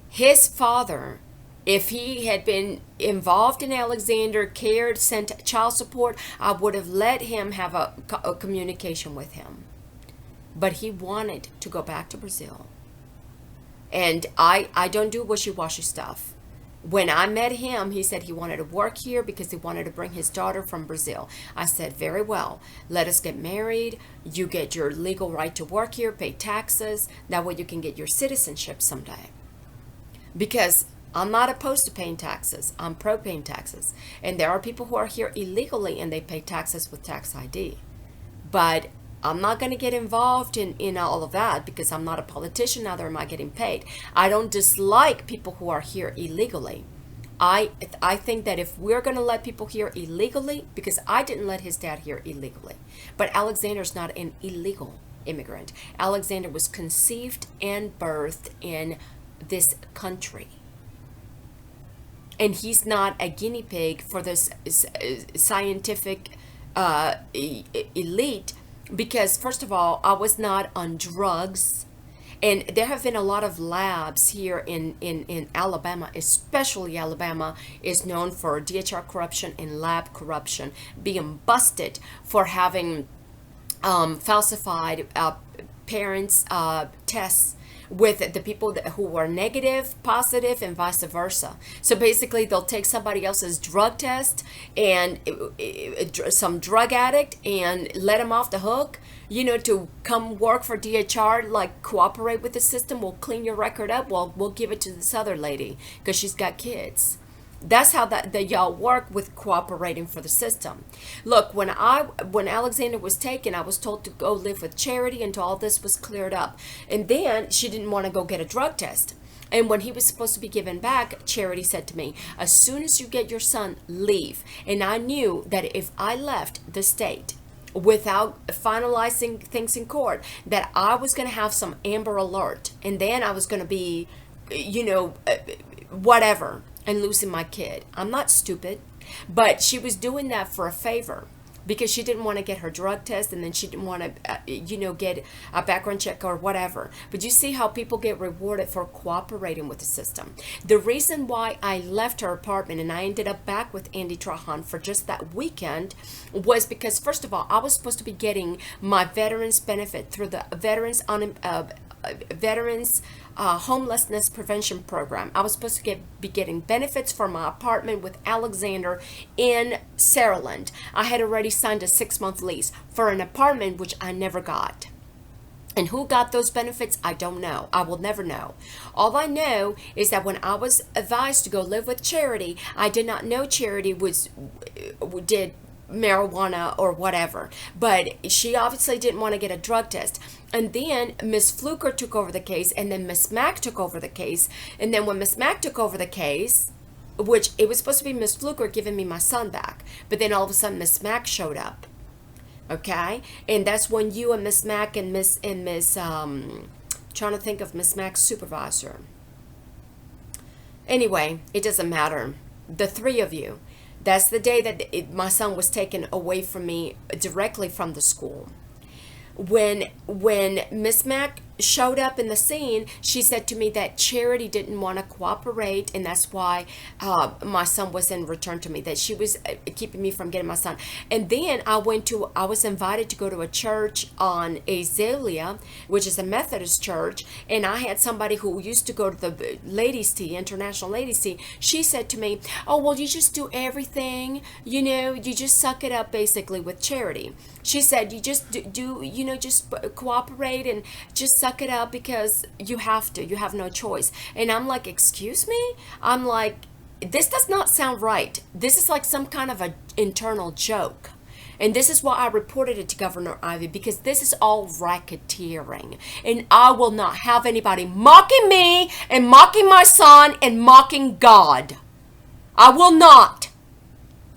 His father, if he had been involved in Alexander, cared, sent child support, I would have let him have a communication with him. But he wanted to go back to Brazil. And I don't do wishy-washy stuff. When I met him, he said he wanted to work here because he wanted to bring his daughter from Brazil. I said, very well, let us get married. You get your legal right to work here, pay taxes. That way you can get your citizenship someday. Because I'm not opposed to paying taxes. I'm pro paying taxes. And there are people who are here illegally and they pay taxes with tax ID. But I'm not going to get involved in all of that because I'm not a politician, neither am I getting paid. I don't dislike people who are here illegally. I think that if we're going to let people here illegally, because I didn't let his dad here illegally, but Alexander's not an illegal immigrant. Alexander was conceived and birthed in this country. And he's not a guinea pig for this scientific elite. Because, first of all, I was not on drugs. And there have been a lot of labs here in Alabama, especially Alabama is known for D.H.R. corruption and lab corruption, being busted for having falsified parents' tests with the people who were negative, positive, and vice versa. So basically, they'll take somebody else's drug test and some drug addict and let him off the hook, to come work for D.H.R., like cooperate with the system. We'll clean your record up. We'll give it to this other lady because she's got kids. That's how that y'all work with cooperating for the system. Look, when Alexander was taken, I was told to go live with Charity until all this was cleared up. And then she didn't want to go get a drug test. And when he was supposed to be given back, Charity said to me, as soon as you get your son, leave. And I knew that if I left the state without finalizing things in court, that I was going to have some Amber Alert. And then I was going to be, whatever, and losing my kid. I'm not stupid, but she was doing that for a favor because she didn't want to get her drug test and then she didn't want to, get a background check or whatever. But you see how people get rewarded for cooperating with the system. The reason why I left her apartment and I ended up back with Andy Trahan for just that weekend was because, first of all, I was supposed to be getting my veterans benefit through the Veterans veterans homelessness prevention program. I was supposed to be getting benefits for my apartment with Alexander in Saraland. I had already signed a 6-month lease for an apartment which I never got. And who got those benefits? I don't know. I will never know. All I know is that when I was advised to go live with Charity, I did not know Charity did marijuana or whatever. But she obviously didn't want to get a drug test. And then Miss Fluker took over the case, and then Miss Mack took over the case. And then when Miss Mack took over the case, which it was supposed to be Miss Fluker giving me my son back, but then all of a sudden Miss Mack showed up. Okay, and that's when you and Miss Mack and Miss trying to think of Miss Mack's supervisor. Anyway, it doesn't matter. The three of you. That's the day that my son was taken away from me directly from the school. When Miss Mack showed up in the scene, she said to me that Charity didn't want to cooperate, and that's why my son was in return to me, that she was keeping me from getting my son. And then I was invited to go to a church on Azalea, which is a Methodist church, and I had somebody who used to go to the ladies' tea, international ladies' tea. She said to me, oh, well, you just do everything, you just suck it up basically with Charity. She said, you just just cooperate and just suck it up because you have to. You have no choice. And I'm like, excuse me? I'm like, this does not sound right. This is like some kind of an internal joke. And this is why I reported it to Governor Ivey, because this is all racketeering. And I will not have anybody mocking me and mocking my son and mocking God. I will not.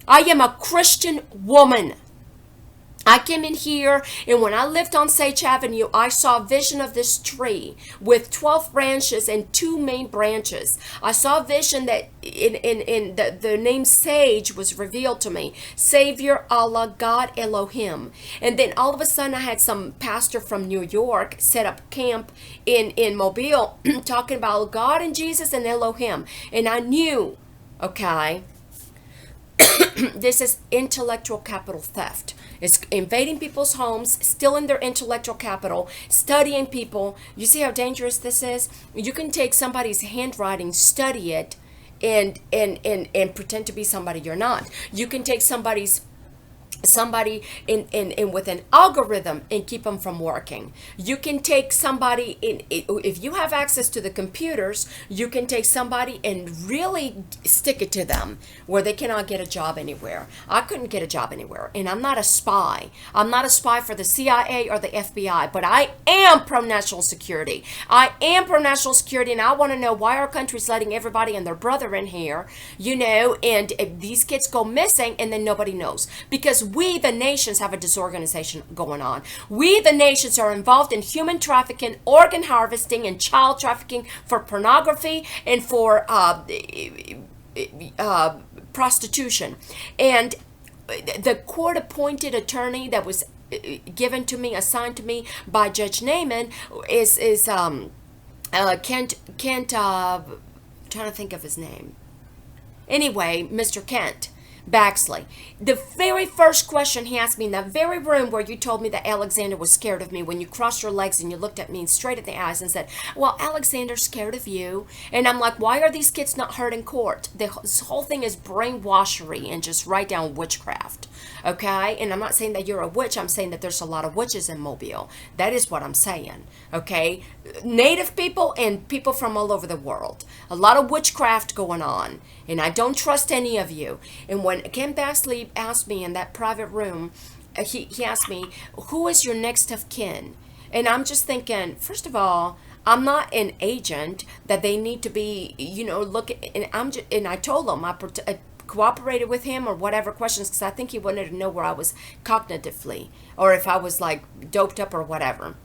I am a Christian woman. I came in here, and when I lived on Sage Avenue, I saw a vision of this tree with 12 branches and 2 main branches. I saw a vision that in the name Sage was revealed to me. Savior, Allah, God, Elohim. And then all of a sudden I had some pastor from New York set up camp in Mobile talking about God and Jesus and Elohim. And I knew, okay, this is intellectual capital theft. It's invading people's homes, stealing their intellectual capital, studying people. You see how dangerous this is? You can take somebody's handwriting, study it, and pretend to be somebody you're not. You can take somebody in with an algorithm and keep them from working. You can take somebody if you have access to the computers, you can take somebody and really stick it to them where they cannot get a job anywhere. I couldn't get a job anywhere, and I'm not a spy. I'm not a spy for the CIA or the FBI, but I am pro-national security. I am pro-national security, and I want to know why our country's letting everybody and their brother in here, and these kids go missing and then nobody knows. Because we, the nations, have a disorganization going on. We, the nations, are involved in human trafficking, organ harvesting, and child trafficking for pornography and for prostitution. And the court-appointed attorney that was assigned to me by Judge Naaman is Kent. Trying to think of his name. Anyway, Mr. Kent Baxley. The very first question he asked me in that very room where you told me that Alexander was scared of me, when you crossed your legs and you looked at me straight in the eyes and said, well, Alexander's scared of you. And I'm like, why are these kids not heard in court? This whole thing is brainwashery and just right down witchcraft. Okay? And I'm not saying that you're a witch. I'm saying that there's a lot of witches in Mobile. That is what I'm saying. Okay? Native people and people from all over the world. A lot of witchcraft going on. And I don't trust any of you. And when Ken Baxley asked me in that private room, he asked me, who is your next of kin? And I'm just thinking, first of all, I'm not an agent that they need to be, looking. And I told him I cooperated with him or whatever questions, because I think he wanted to know where I was cognitively, or if I was like doped up or whatever.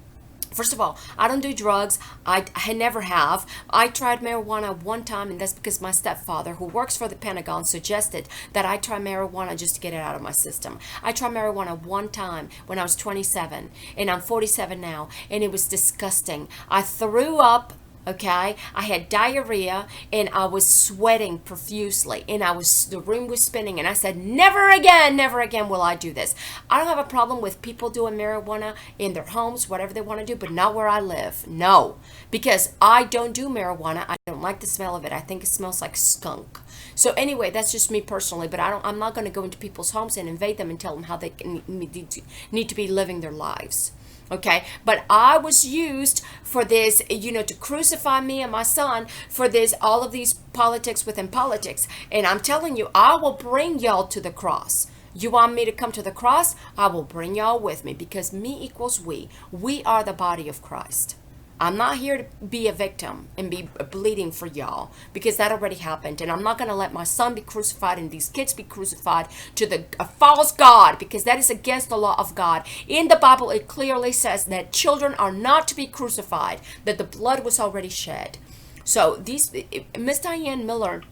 First of all, I don't do drugs. I never have. I tried marijuana one time, and that's because my stepfather, who works for the Pentagon, suggested that I try marijuana just to get it out of my system. I tried marijuana one time when I was 27, and I'm 47 now, and it was disgusting. I threw up Okay, I had diarrhea and I was sweating profusely, and the room was spinning, and I said, never again will I do this. I don't have a problem with people doing marijuana in their homes, whatever they want to do, but not where I live. No, because I don't do marijuana. I don't like the smell of it. I think it smells like skunk. So anyway, that's just me personally, but I'm not going to go into people's homes and invade them and tell them how they need to be living their lives. Okay, but I was used for this, to crucify me and my son for this, all of these politics within politics. And I'm telling you, I will bring y'all to the cross. You want me to come to the cross? I will bring y'all with me, because me equals we. We are the body of Christ. I'm not here to be a victim and be bleeding for y'all, because that already happened. And I'm not going to let my son be crucified and these kids be crucified to a false God, because that is against the law of God. In the Bible, it clearly says that children are not to be crucified, that the blood was already shed. So Miss Diane Miller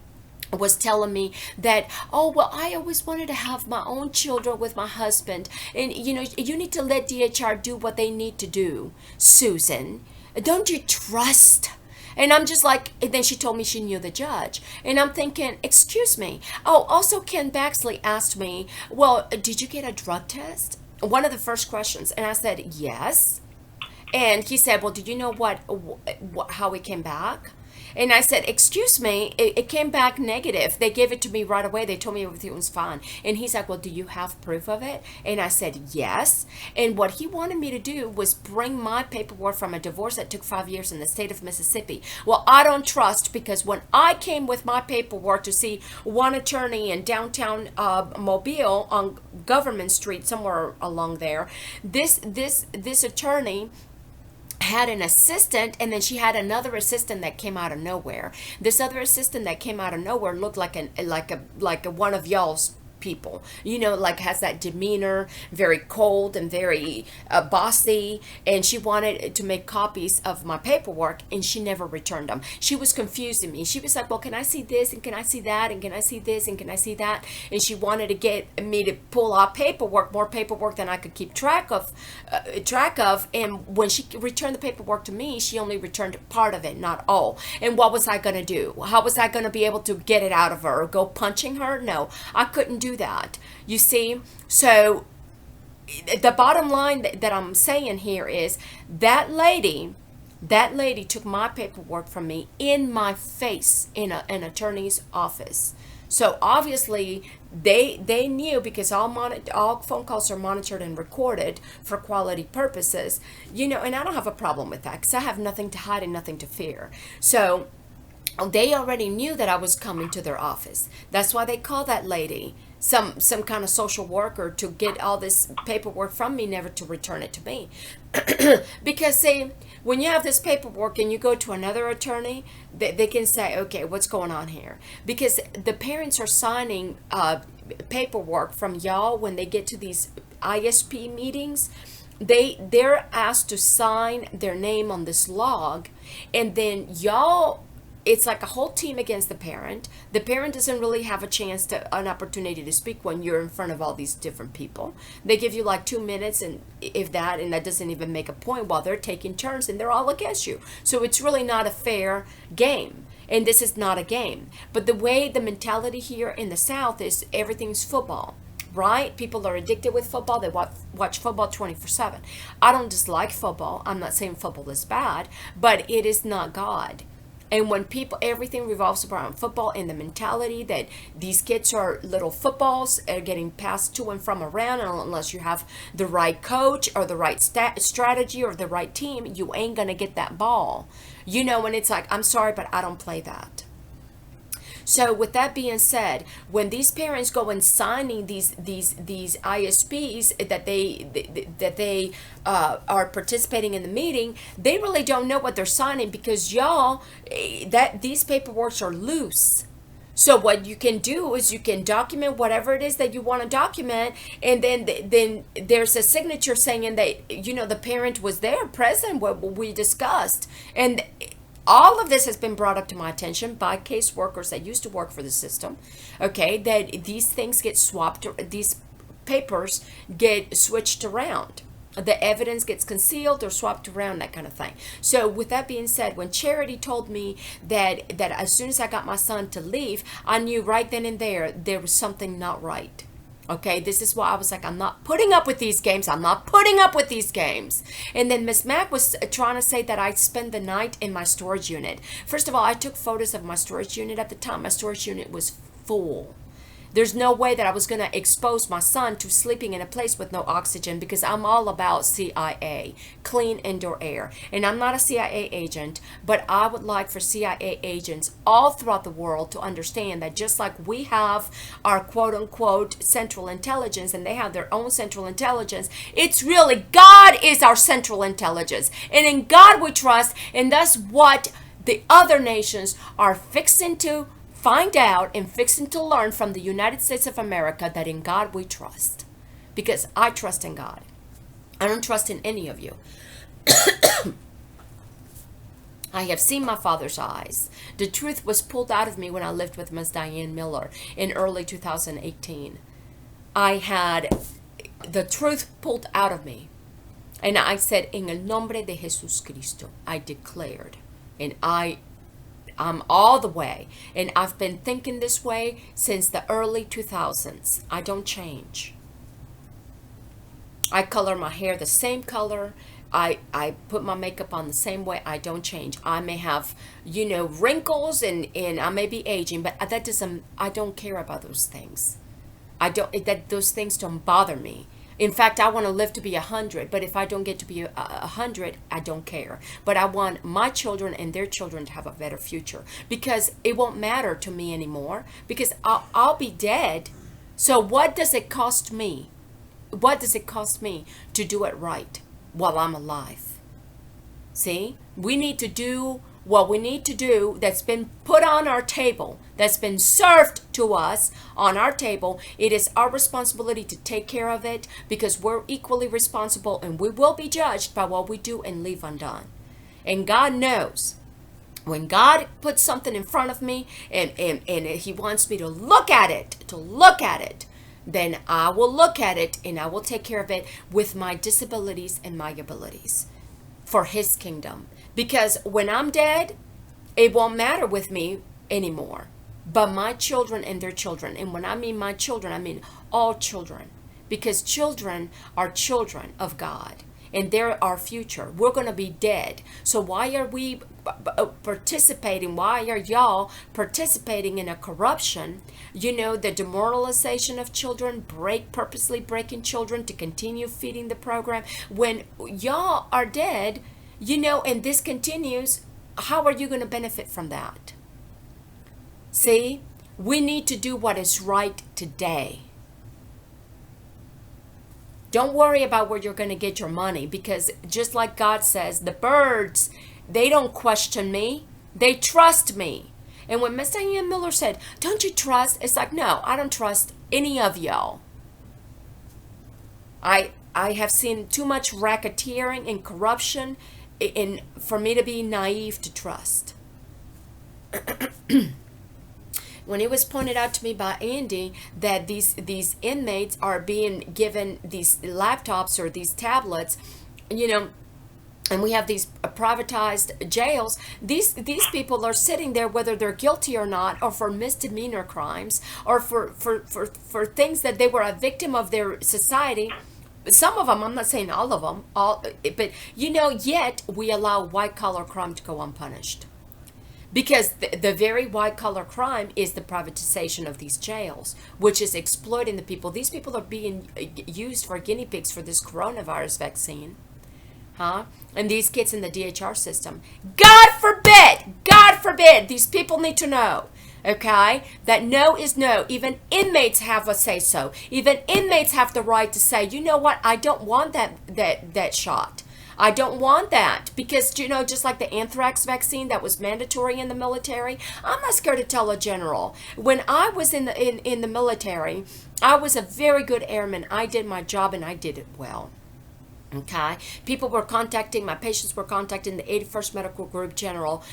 was telling me that, oh, well, I always wanted to have my own children with my husband, and you need to let D.H.R. do what they need to do. Susan, don't you trust? And I'm just like, and then she told me she knew the judge. And I'm thinking, excuse me. Oh, also Ken Baxley asked me, well, did you get a drug test? One of the first questions. And I said, yes. And he said, well, did you know how it came back? And I said, excuse me, it came back negative. They gave it to me right away. They told me everything was fine. And he's like, well, do you have proof of it? And I said, yes. And what he wanted me to do was bring my paperwork from a divorce that took 5 years in the state of Mississippi. Well, I don't trust, because when I came with my paperwork to see one attorney in downtown Mobile on Government Street, somewhere along there, this attorney had an assistant, and then she had another assistant that came out of nowhere. This other assistant that came out of nowhere looked like a one of y'all's people, like has that demeanor, very cold and very bossy. And she wanted to make copies of my paperwork, and she never returned them. She was confusing me. She was like, well, can I see this, and can I see that, and can I see this, and can I see that? And she wanted to get me to pull out more paperwork than I could keep track of. And when she returned the paperwork to me, she only returned part of it, not all. And what was I going to do? How was I going to be able to get it out of her, or go punching her? No, I couldn't do that. You see? So the bottom line that I'm saying here is that lady took my paperwork from me in my face in an attorney's office. So obviously they knew, because all phone calls are monitored and recorded for quality purposes, and I don't have a problem with that, because I have nothing to hide and nothing to fear. So they already knew that I was coming to their office. That's why they called that lady some kind of social worker to get all this paperwork from me, never to return it to me. Because see, when you have this paperwork and you go to another attorney, they can say, okay, what's going on here? Because the parents are signing paperwork from y'all when they get to these ISP meetings. They're asked to sign their name on this log, and then y'all, it's like a whole team against the parent. The parent doesn't really have an opportunity to speak when you're in front of all these different people. They give you like 2 minutes, and if that, and that doesn't even make a point, while they're taking turns, and they're all against you. So it's really not a fair game. And this is not a game. But the mentality here in the South is everything's football. Right? People are addicted with football. They watch football 24/7. I don't dislike football. I'm not saying football is bad, but it is not God. And when everything revolves around football, and the mentality that these kids are little footballs, are getting passed to and from around, and unless you have the right coach or the right strategy or the right team, you ain't gonna get that ball. And it's like, I'm sorry, but I don't play that. So with that being said, when these parents go and signing these ISPs that they are participating in the meeting, they really don't know what they're signing, because y'all, that these paperworks are loose. So what you can do is you can document whatever it is that you want to document, and then there's a signature saying that the parent was there, present, what we discussed. And all of this has been brought up to my attention by caseworkers that used to work for the system, okay, that these things get swapped, these papers get switched around. the evidence gets concealed or swapped around, that kind of thing. So with that being said, when Charity told me that as soon as I got my son to leave, I knew right then and there was something not right. Okay, this is why I was like, I'm not putting up with these games. I'm not putting up with these games. And then Miss Mac was trying to say that I'd spend the night in my storage unit. First of all, I took photos of my storage unit at the time. My storage unit was full. There's no way that I was going to expose my son to sleeping in a place with no oxygen, because I'm all about CIA, clean indoor air. And I'm not a CIA agent, but I would like for CIA agents all throughout the world to understand that just like we have our quote unquote central intelligence and they have their own central intelligence, it's really God is our central intelligence. And in God we trust, and that's what the other nations are fixing to find out and fixing to learn from the United States of America, that in God we trust. Because I trust in God. I don't trust in any of you. I have seen my Father's eyes. The truth was pulled out of me when I lived with Miss Diane Miller in early 2018. I had the truth pulled out of me. And I said, en el nombre de Jesus Cristo, I declared. And I'm all the way. And I've been thinking this way since the early 2000s. I don't change. I color my hair the same color. I put my makeup on the same way. I don't change. I may have, wrinkles and I may be aging, but that doesn't, I don't care about those things. Those things don't bother me. In fact, I want to live to be 100, but if I don't get to be 100, I don't care. But I want my children and their children to have a better future, because it won't matter to me anymore, because I'll be dead. So what does it cost me? What does it cost me to do it right while I'm alive? See, we need to do what we need to do, that's been put on our table, that's been served to us on our table. It is our responsibility to take care of it, because we're equally responsible, and we will be judged by what we do and leave undone. And God knows when God puts something in front of me and he wants me to look at it, then I will look at it and I will take care of it with my disabilities and my abilities for his kingdom. Because when I'm dead, it won't matter with me anymore. But my children and their children, and when I mean my children, I mean all children. Because children are children of God, and they're our future. We're going to be dead. So why are we participating? Why are y'all participating in a corruption? The demoralization of children, purposely breaking children to continue feeding the program. When y'all are dead, and this continues, how are you going to benefit from that? See, we need to do what is right today. Don't worry about where you're going to get your money, because just like God says, the birds, they don't question me. They trust me. And when Miss Diane Miller said, don't you trust? It's like, no, I don't trust any of y'all. I have seen too much racketeering and corruption for me to be naive to trust. When it was pointed out to me by Andy that these inmates are being given these laptops or these tablets, and we have these privatized jails, these people are sitting there whether they're guilty or not, or for misdemeanor crimes, or for things that they were a victim of their society. Some of them, I'm not saying all of them, but yet we allow white collar crime to go unpunished. Because the very white-collar crime is the privatization of these jails, which is exploiting the people. These people are being used for guinea pigs for this coronavirus vaccine. And these kids in the D.H.R. system. God forbid, these people need to know, okay, that no is no. Even inmates have a say-so. Even inmates have the right to say, you know what, I don't want that shot. I don't want that, because, just like the anthrax vaccine that was mandatory in the military, I'm not scared to tell a general. When I was in the military, I was a very good airman. I did my job and I did it well. Okay, my patients were contacting the 81st Medical Group General,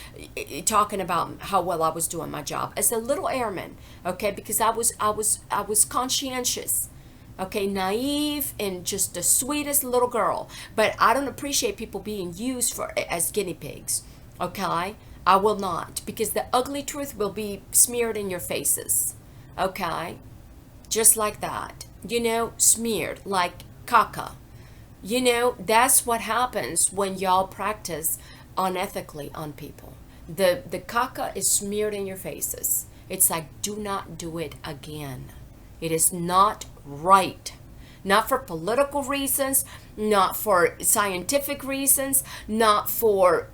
talking about how well I was doing my job as a little airman. Okay, because I was conscientious. Okay, naive and just the sweetest little girl. But I don't appreciate people being used for as guinea pigs. Okay? I will not, because the ugly truth will be smeared in your faces. Okay? Just like that. Smeared like caca. That's what happens when y'all practice unethically on people. The caca is smeared in your faces. It's like, do not do it again. It is not right. Not for political reasons, not for scientific reasons, not for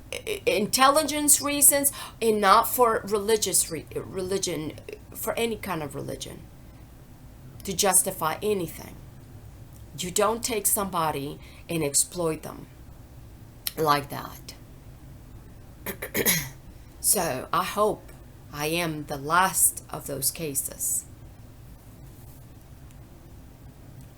intelligence reasons, and not for religion, for any kind of religion to justify anything. You don't take somebody and exploit them like that. So I hope I am the last of those cases.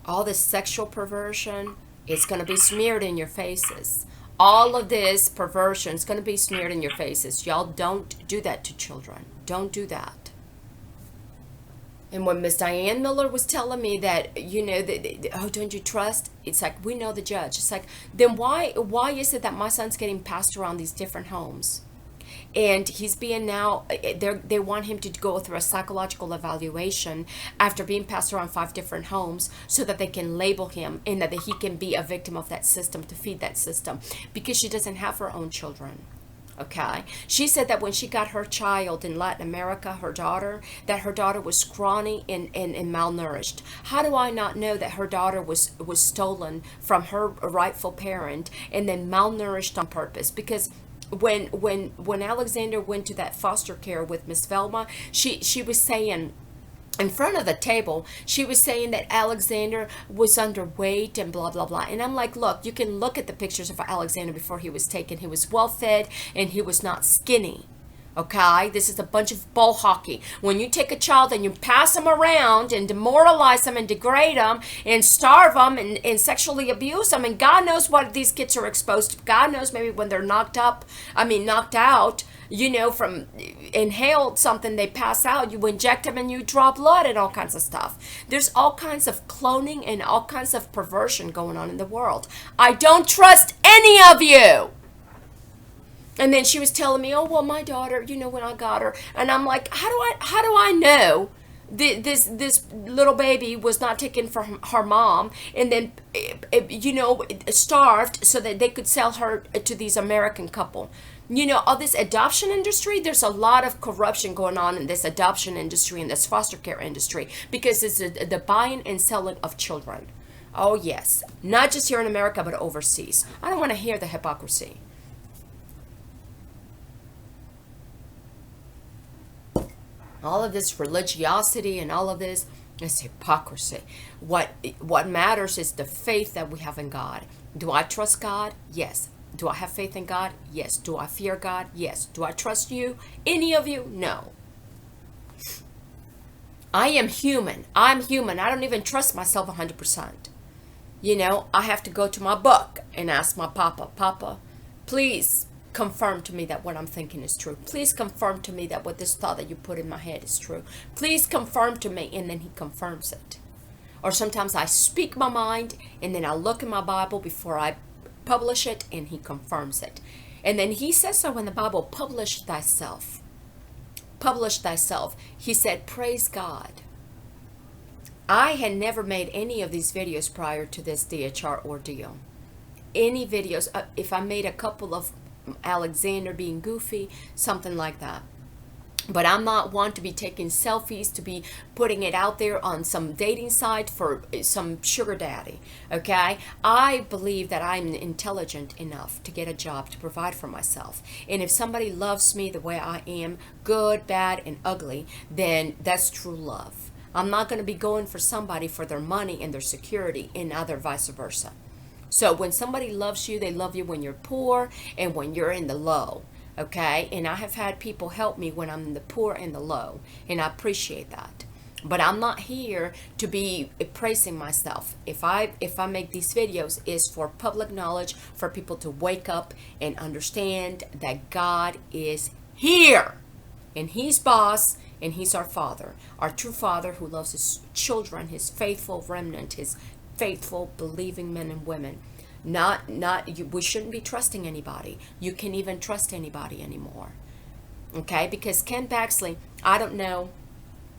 All this sexual perversion is going to be smeared in your faces. All of this perversion is going to be smeared in your faces. Y'all don't do that to children. Don't do that. And when Miss Diane Miller was telling me that, oh, don't you trust? It's like, we know the judge. It's like, then why is it that my son's getting passed around these different homes? And he's being now, they want him to go through a psychological evaluation after being passed around 5 different homes so that they can label him and that he can be a victim of that system, to feed that system, because she doesn't have her own children. Okay. She said that when she got her child in Latin America, that her daughter was scrawny and malnourished. How do I not know that her daughter was stolen from her rightful parent and then malnourished on purpose? Because when Alexander went to that foster care with Miss Velma, she was saying, in front of the table, she was saying that Alexander was underweight and blah, blah, blah. And I'm like, look, you can look at the pictures of Alexander before he was taken. He was well fed and he was not skinny. Okay, this is a bunch of bull hockey. When you take a child and you pass them around and demoralize them and degrade them and starve them and sexually abuse them, and God knows what these kids are exposed to. God knows, maybe when they're knocked out, from inhaled something, they pass out. You inject them and you draw blood and all kinds of stuff. There's all kinds of cloning and all kinds of perversion going on in the world. I don't trust any of you. And then she was telling me, oh, well, my daughter, when I got her. And I'm like, how do I know this little baby was not taken from her mom and then, starved so that they could sell her to these American couple? All this adoption industry, there's a lot of corruption going on in this adoption industry and this foster care industry, because it's the buying and selling of children. Oh, yes. Not just here in America, but overseas. I don't want to hear the hypocrisy. All of this religiosity and all of this is hypocrisy. What matters is the faith that we have in God. Do I trust God? Yes. Do I have faith in God? Yes. Do I fear God? Yes. Do I trust you? Any of you? No. I am human. I'm human. I don't even trust myself 100%. I have to go to my book and ask my Papa, please confirm to me that what I'm thinking is true. Please confirm to me that what this thought that you put in my head is true. Please confirm to me, and then he confirms it. Or sometimes I speak my mind and then I look in my Bible before I publish it, and he confirms it. And then he says so in the Bible, publish thyself. Publish thyself. He said, praise God. I had never made any of these videos prior to this D.H.R. ordeal. Any videos, if I made a couple of Alexander being goofy, something like that. But I'm not one to be taking selfies, to be putting it out there on some dating site for some sugar daddy, okay? I believe that I'm intelligent enough to get a job, to provide for myself. And if somebody loves me the way I am, good, bad, and ugly, then that's true love. I'm not going to be going for somebody for their money and their security, and other vice versa. So when somebody loves you, they love you when you're poor and when you're in the low, okay? And I have had people help me when I'm in the poor and the low, and I appreciate that. But I'm not here to be praising myself. If I make these videos, it's for public knowledge, for people to wake up and understand that God is here, and he's boss, and he's our Father, our true Father who loves his children, his faithful remnant, his faithful believing men and women. We shouldn't be trusting anybody. You can't even trust anybody anymore. Okay, because Ken Baxley, I don't know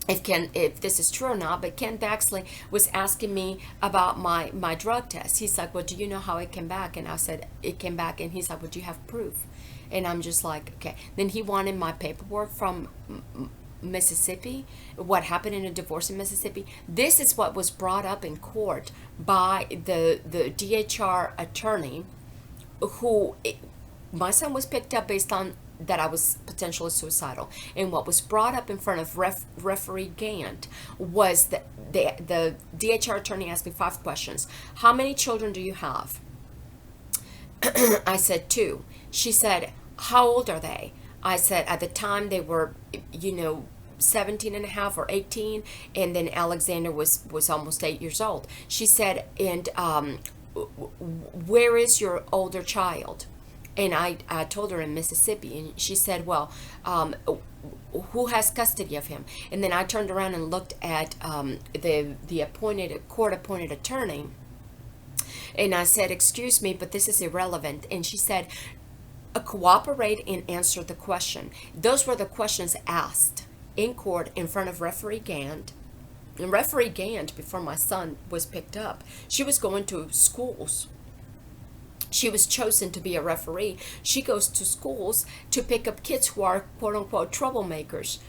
if this is true or not, but Ken Baxley was asking me about my drug test. He's like, well, do you know how it came back? And I said it came back, and he's like, well, do you have proof? And I'm just like, okay. Then he wanted my paperwork from Mississippi, what happened in a divorce in Mississippi. This is what was brought up in court by the D.H.R. attorney, who my son was picked up based on that I was potentially suicidal. And what was brought up in front of referee Gant was that the D.H.R. attorney asked me 5 questions. How many children do you have? I said 2. She said, how old are they? I said, at the time they were, 17 and a half or 18, and then Alexander was almost 8 years old. She said, and where is your older child? And I told her in Mississippi, and she said, well, who has custody of him? And then I turned around and looked at the court-appointed attorney, and I said, excuse me, but this is irrelevant. And she said, cooperate and answer the question. Those were the questions asked in court in front of referee Gant. And referee Gant, before my son was picked up, she was going to schools. She was chosen to be a referee. She goes to schools to pick up kids who are quote unquote troublemakers,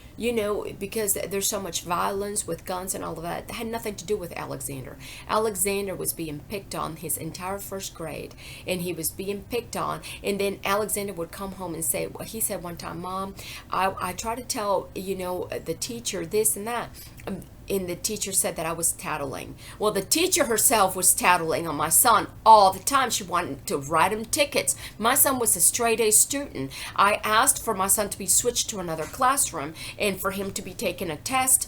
because there's so much violence with guns and all of that. It had nothing to do with Alexander. Alexander was being picked on his entire first grade, and he was being picked on. And then Alexander would come home and say, well, he said one time, Mom, I try to tell, the teacher this and that. And the teacher said that I was tattling. Well, the teacher herself was tattling on my son all the time. She wanted to write him tickets. My son was a straight A student. I asked for my son to be switched to another classroom and for him to be taking a test,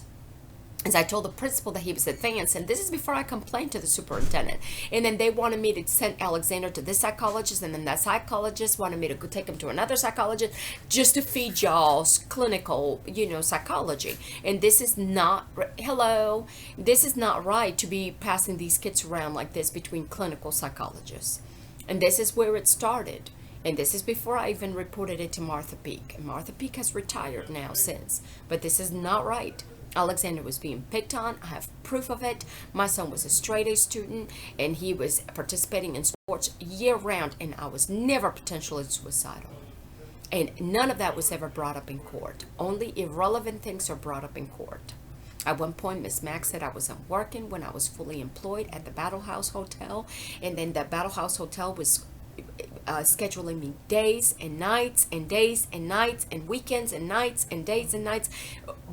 as I told the principal that he was advanced, and this is before I complained to the superintendent. And then they wanted me to send Alexander to this psychologist, and then that psychologist wanted me to go take him to another psychologist just to feed y'all's clinical, psychology. And this is not, this is not right to be passing these kids around like this between clinical psychologists. And this is where it started. And this is before I even reported it to Martha Peak. And Martha Peak has retired now since. But this is not right. Alexander was being picked on. I have proof of it. My son was a straight A student, and he was participating in sports year round, and I was never potentially suicidal. And none of that was ever brought up in court. Only irrelevant things are brought up in court. At one point, Miss Max said I wasn't working when I was fully employed at the Battle House Hotel, and then the Battle House Hotel was scheduling me days and nights and days and nights and weekends and nights and days and nights,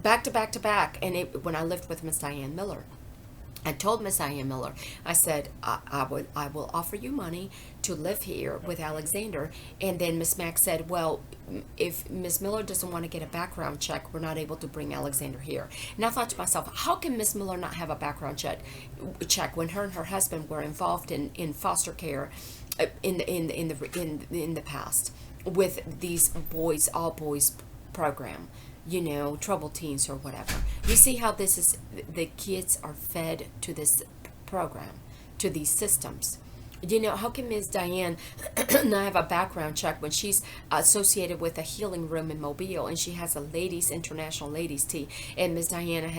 back to back to back. And when I lived with Miss Diane Miller, I told Miss Diane Miller, I said, I will offer you money to live here with Alexander. And then Miss Max said, well, if Miss Miller doesn't want to get a background check, we're not able to bring Alexander here. And I thought to myself, how can Miss Miller not have a background check when her and her husband were involved in foster care in the past with these all boys program, troubled teens or whatever. You see how this is, the kids are fed to this program, to these systems. How can Ms. Diane not have a background check when she's associated with a healing room in Mobile, and she has a international ladies tea, and Ms. Diana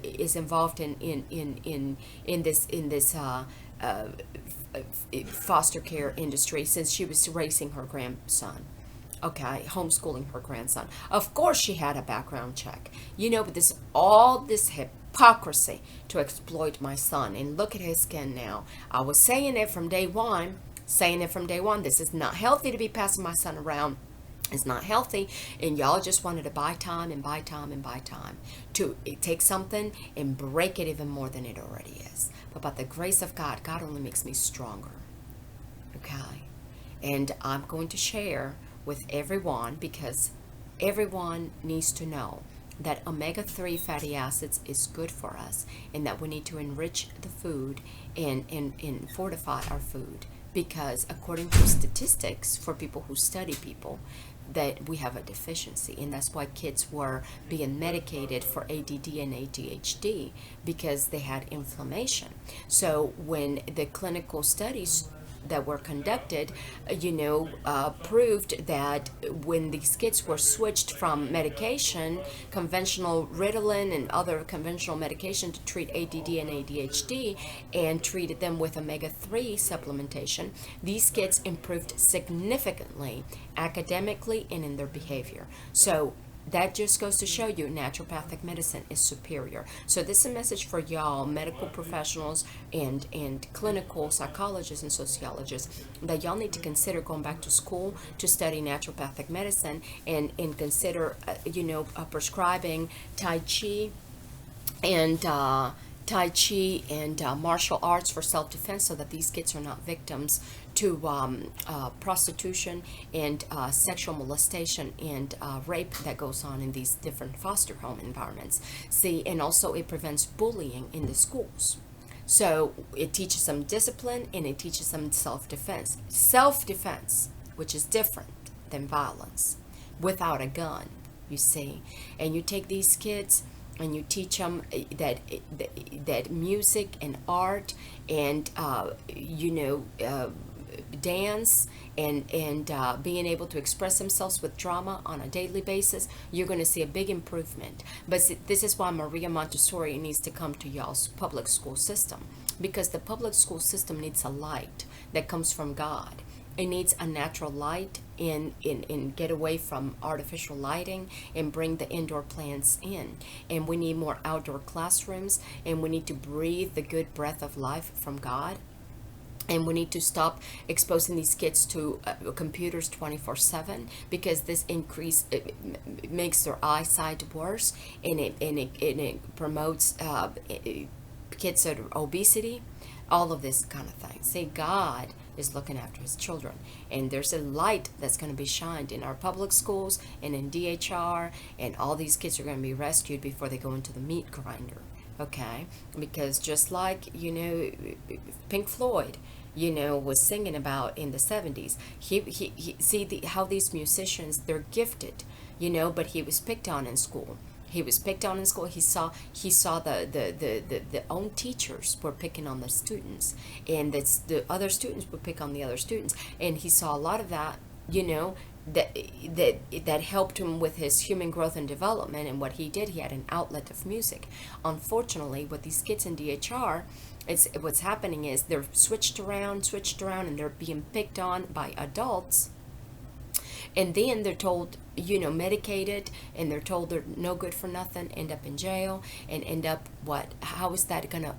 is involved in this foster care industry since she was raising her grandson. Okay, homeschooling her grandson. Of course she had a background check. But all this hypocrisy to exploit my son. And look at his skin now. I was saying it from day one. This is not healthy to be passing my son around. It's not healthy. And y'all just wanted to buy time and buy time and buy time. To take something and break it even more than it already is. But by the grace of God, God only makes me stronger. Okay? And I'm going to share with everyone, because everyone needs to know that omega-3 fatty acids is good for us, and that we need to enrich the food and fortify our food because according to statistics for people who study people, that we have a deficiency, and that's why kids were being medicated for ADD and ADHD because they had inflammation. So when the clinical studies that were conducted, proved that when these kids were switched from medication, conventional Ritalin and other conventional medication to treat ADD and ADHD, and treated them with omega-3 supplementation, these kids improved significantly academically and in their behavior. So that just goes to show you naturopathic medicine is superior. So this is a message for y'all medical professionals and clinical psychologists and sociologists, that y'all need to consider going back to school to study naturopathic medicine, and consider prescribing and martial arts for self-defense, so that these kids are not victims to prostitution and sexual molestation and rape that goes on in these different foster home environments. See, and also it prevents bullying in the schools. So it teaches them discipline, and it teaches them self-defense. Self-defense, which is different than violence, without a gun, you see. And you take these kids and you teach them that music and art and dance and being able to express themselves with drama on a daily basis, you're going to see a big improvement. But this is why Maria Montessori needs to come to y'all's public school system, because the public school system needs a light that comes from God. It needs a natural light in get away from artificial lighting and bring the indoor plants in. And we need more outdoor classrooms, and we need to breathe the good breath of life from God. And we need to stop exposing these kids to computers 24/7, because this it makes their eyesight worse, and it promotes kids' obesity, all of this kind of thing. See, God is looking after his children, and there's a light that's going to be shined in our public schools and in D.H.R., and all these kids are going to be rescued before they go into the meat grinder. Okay, because just like Pink Floyd was singing about in the 70s, he see how these musicians, they're gifted, but he was picked on in school. He was picked on in school. He saw the own teachers were picking on the students, and the other students would pick on the other students, and he saw a lot of that, that helped him with his human growth and development. And what he did, he had an outlet of music. Unfortunately, with these kids in D.H.R., what's happening is they're switched around, and they're being picked on by adults, and then they're told, medicated, and they're told they're no good for nothing, end up in jail, and end up how is that gonna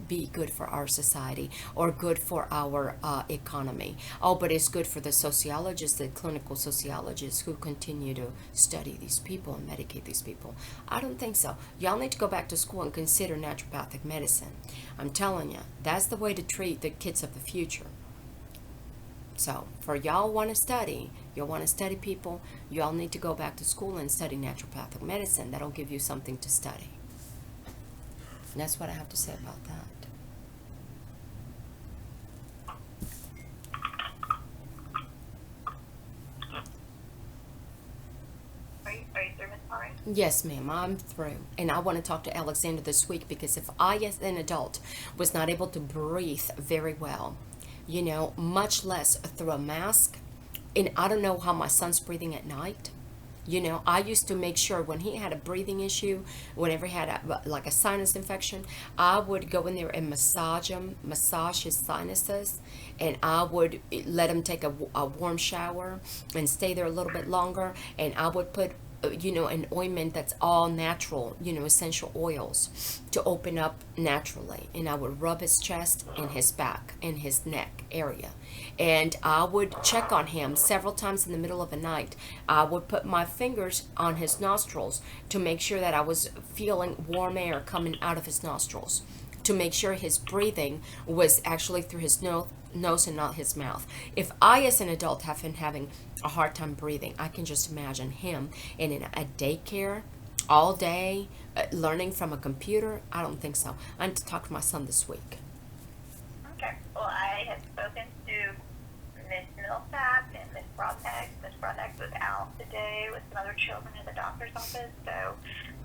be good for our society or good for our economy? Oh, but it's good for the sociologists, the clinical sociologists who continue to study these people and medicate these people. I don't think so. Y'all need to go back to school and consider naturopathic medicine. I'm telling you, that's the way to treat the kids of the future. So for y'all want to study people, y'all need to go back to school and study naturopathic medicine. That'll give you something to study. And that's what I have to say about that. Are you through, Ms. Murray? Yes, ma'am, I'm through. And I want to talk to Alexander this week, because if I, as an adult, was not able to breathe very well, much less through a mask, and I don't know how my son's breathing at night. I used to make sure when he had a breathing issue, whenever he had a sinus infection, I would go in there and massage his sinuses, and I would let him take a warm shower and stay there a little bit longer, and I would put an ointment that's all natural, essential oils to open up naturally. And I would rub his chest and his back and his neck area. And I would check on him several times in the middle of the night. I would put my fingers on his nostrils to make sure that I was feeling warm air coming out of his nostrils, to make sure his breathing was actually through his nose and not his mouth. If I, as an adult, have been having a hard time breathing, I can just imagine him in a daycare all day, learning from a computer. I don't think so. I need to talk to my son this week. Okay. Well, I have spoken to Broadneck. Miss Broadneck was out today with some other children in the doctor's office, so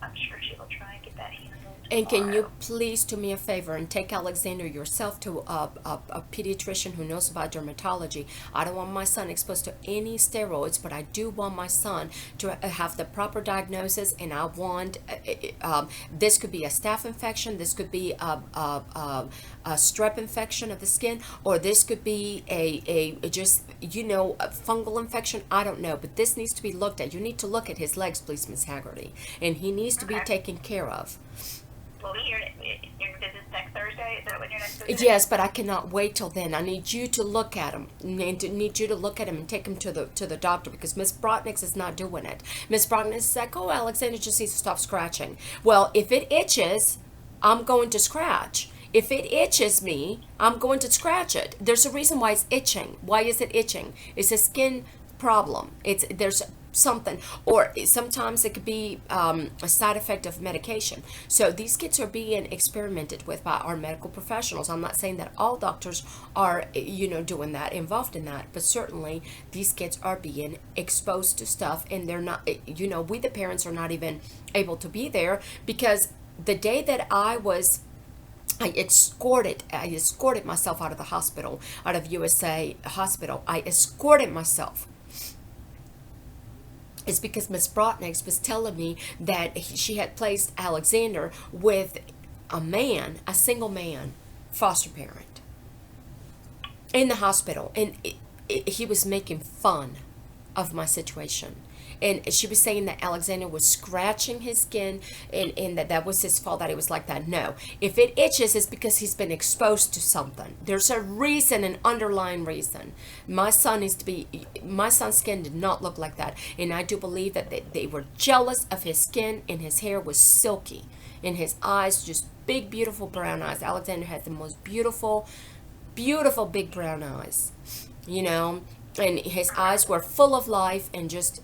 I'm sure she will try and get that handled And can you tomorrow. please do me a favor and take Alexander yourself to a pediatrician who knows about dermatology? I don't want my son exposed to any steroids, but I do want my son to have the proper diagnosis. And I want this could be a staph infection, this could be a strep infection of the skin, or this could be a just a fungal infection. I don't know, but this needs to be looked at. You need to look at his legs, please, Miss Haggerty, and he needs to be Okay. taken care of. We'll be here. Your visit's next Thursday. Is that when your next visit? Yes, but I cannot wait till then. I need you to look at him. Need you to look at him and take him to the doctor, because Miss Brotnick is not doing it. Miss Brotnick is like, oh, Alexander just needs to stop scratching. Well, if it itches, I'm going to scratch. If it itches me, I'm going to scratch it. There's a reason why it's itching. Why is it itching? It's a skin problem. There's something, or sometimes it could be a side effect of medication. So these kids are being experimented with by our medical professionals. I'm not saying that all doctors are doing that, involved in that, but certainly these kids are being exposed to stuff, and they're not, we the parents are not even able to be there, because the day that I escorted myself out of the hospital, out of USA Hospital. I escorted myself. It's because Miss Brotnick was telling me that she had placed Alexander with a single man, foster parent, in the hospital, and he was making fun of my situation. And she was saying that Alexander was scratching his skin, and that was his fault that it was like that. No. If it itches, it's because he's been exposed to something. There's a reason, an underlying reason. My son's skin did not look like that. And I do believe that they were jealous of his skin, and his hair was silky. And his eyes, just big, beautiful brown eyes. Alexander had the most beautiful, beautiful big brown eyes. And his eyes were full of life, and just,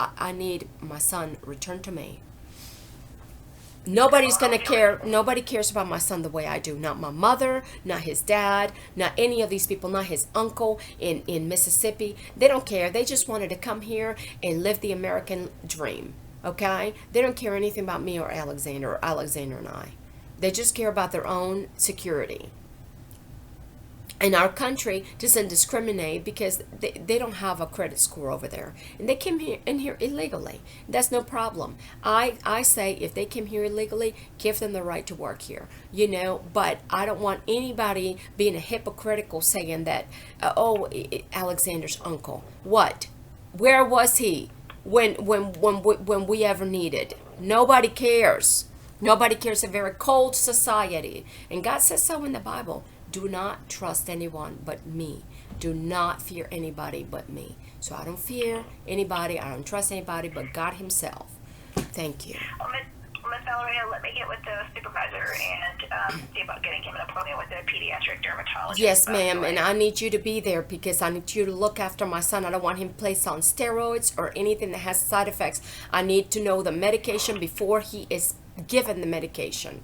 I need my son returned to me. Nobody's gonna care. Nobody cares about my son the way I do. Not my mother, not his dad, not any of these people, not his uncle in Mississippi. They don't care. They just wanted to come here and live the American dream. Okay? They don't care anything about me or Alexander and I. They just care about their own security. And our country doesn't discriminate, because they don't have a credit score over there, and they came in here illegally. That's no problem. I say, if they came here illegally, give them the right to work here, but I don't want anybody being a hypocritical, saying that Alexander's uncle, what, where was he when we ever needed? Nobody cares. Nobody cares. A very cold society, and God says so in the Bible. Do not trust anyone but me. Do not fear anybody but me. So I don't fear anybody. I don't trust anybody but God himself. Thank you. Well, Miss Valeria, let me get with the supervisor and see about getting him an appointment with a pediatric dermatologist. Yes, ma'am. And I need you to be there, because I need you to look after my son. I don't want him placed on steroids or anything that has side effects. I need to know the medication before he is given the medication.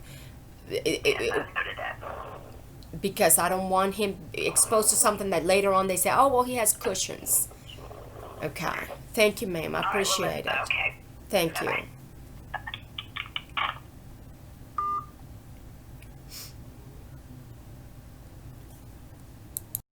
Yes, I've noted that. Because I don't want him exposed to something that later on they say, oh, well, he has cushions. Okay. Thank you, ma'am. I appreciate it. Okay. Thank you. Bye-bye.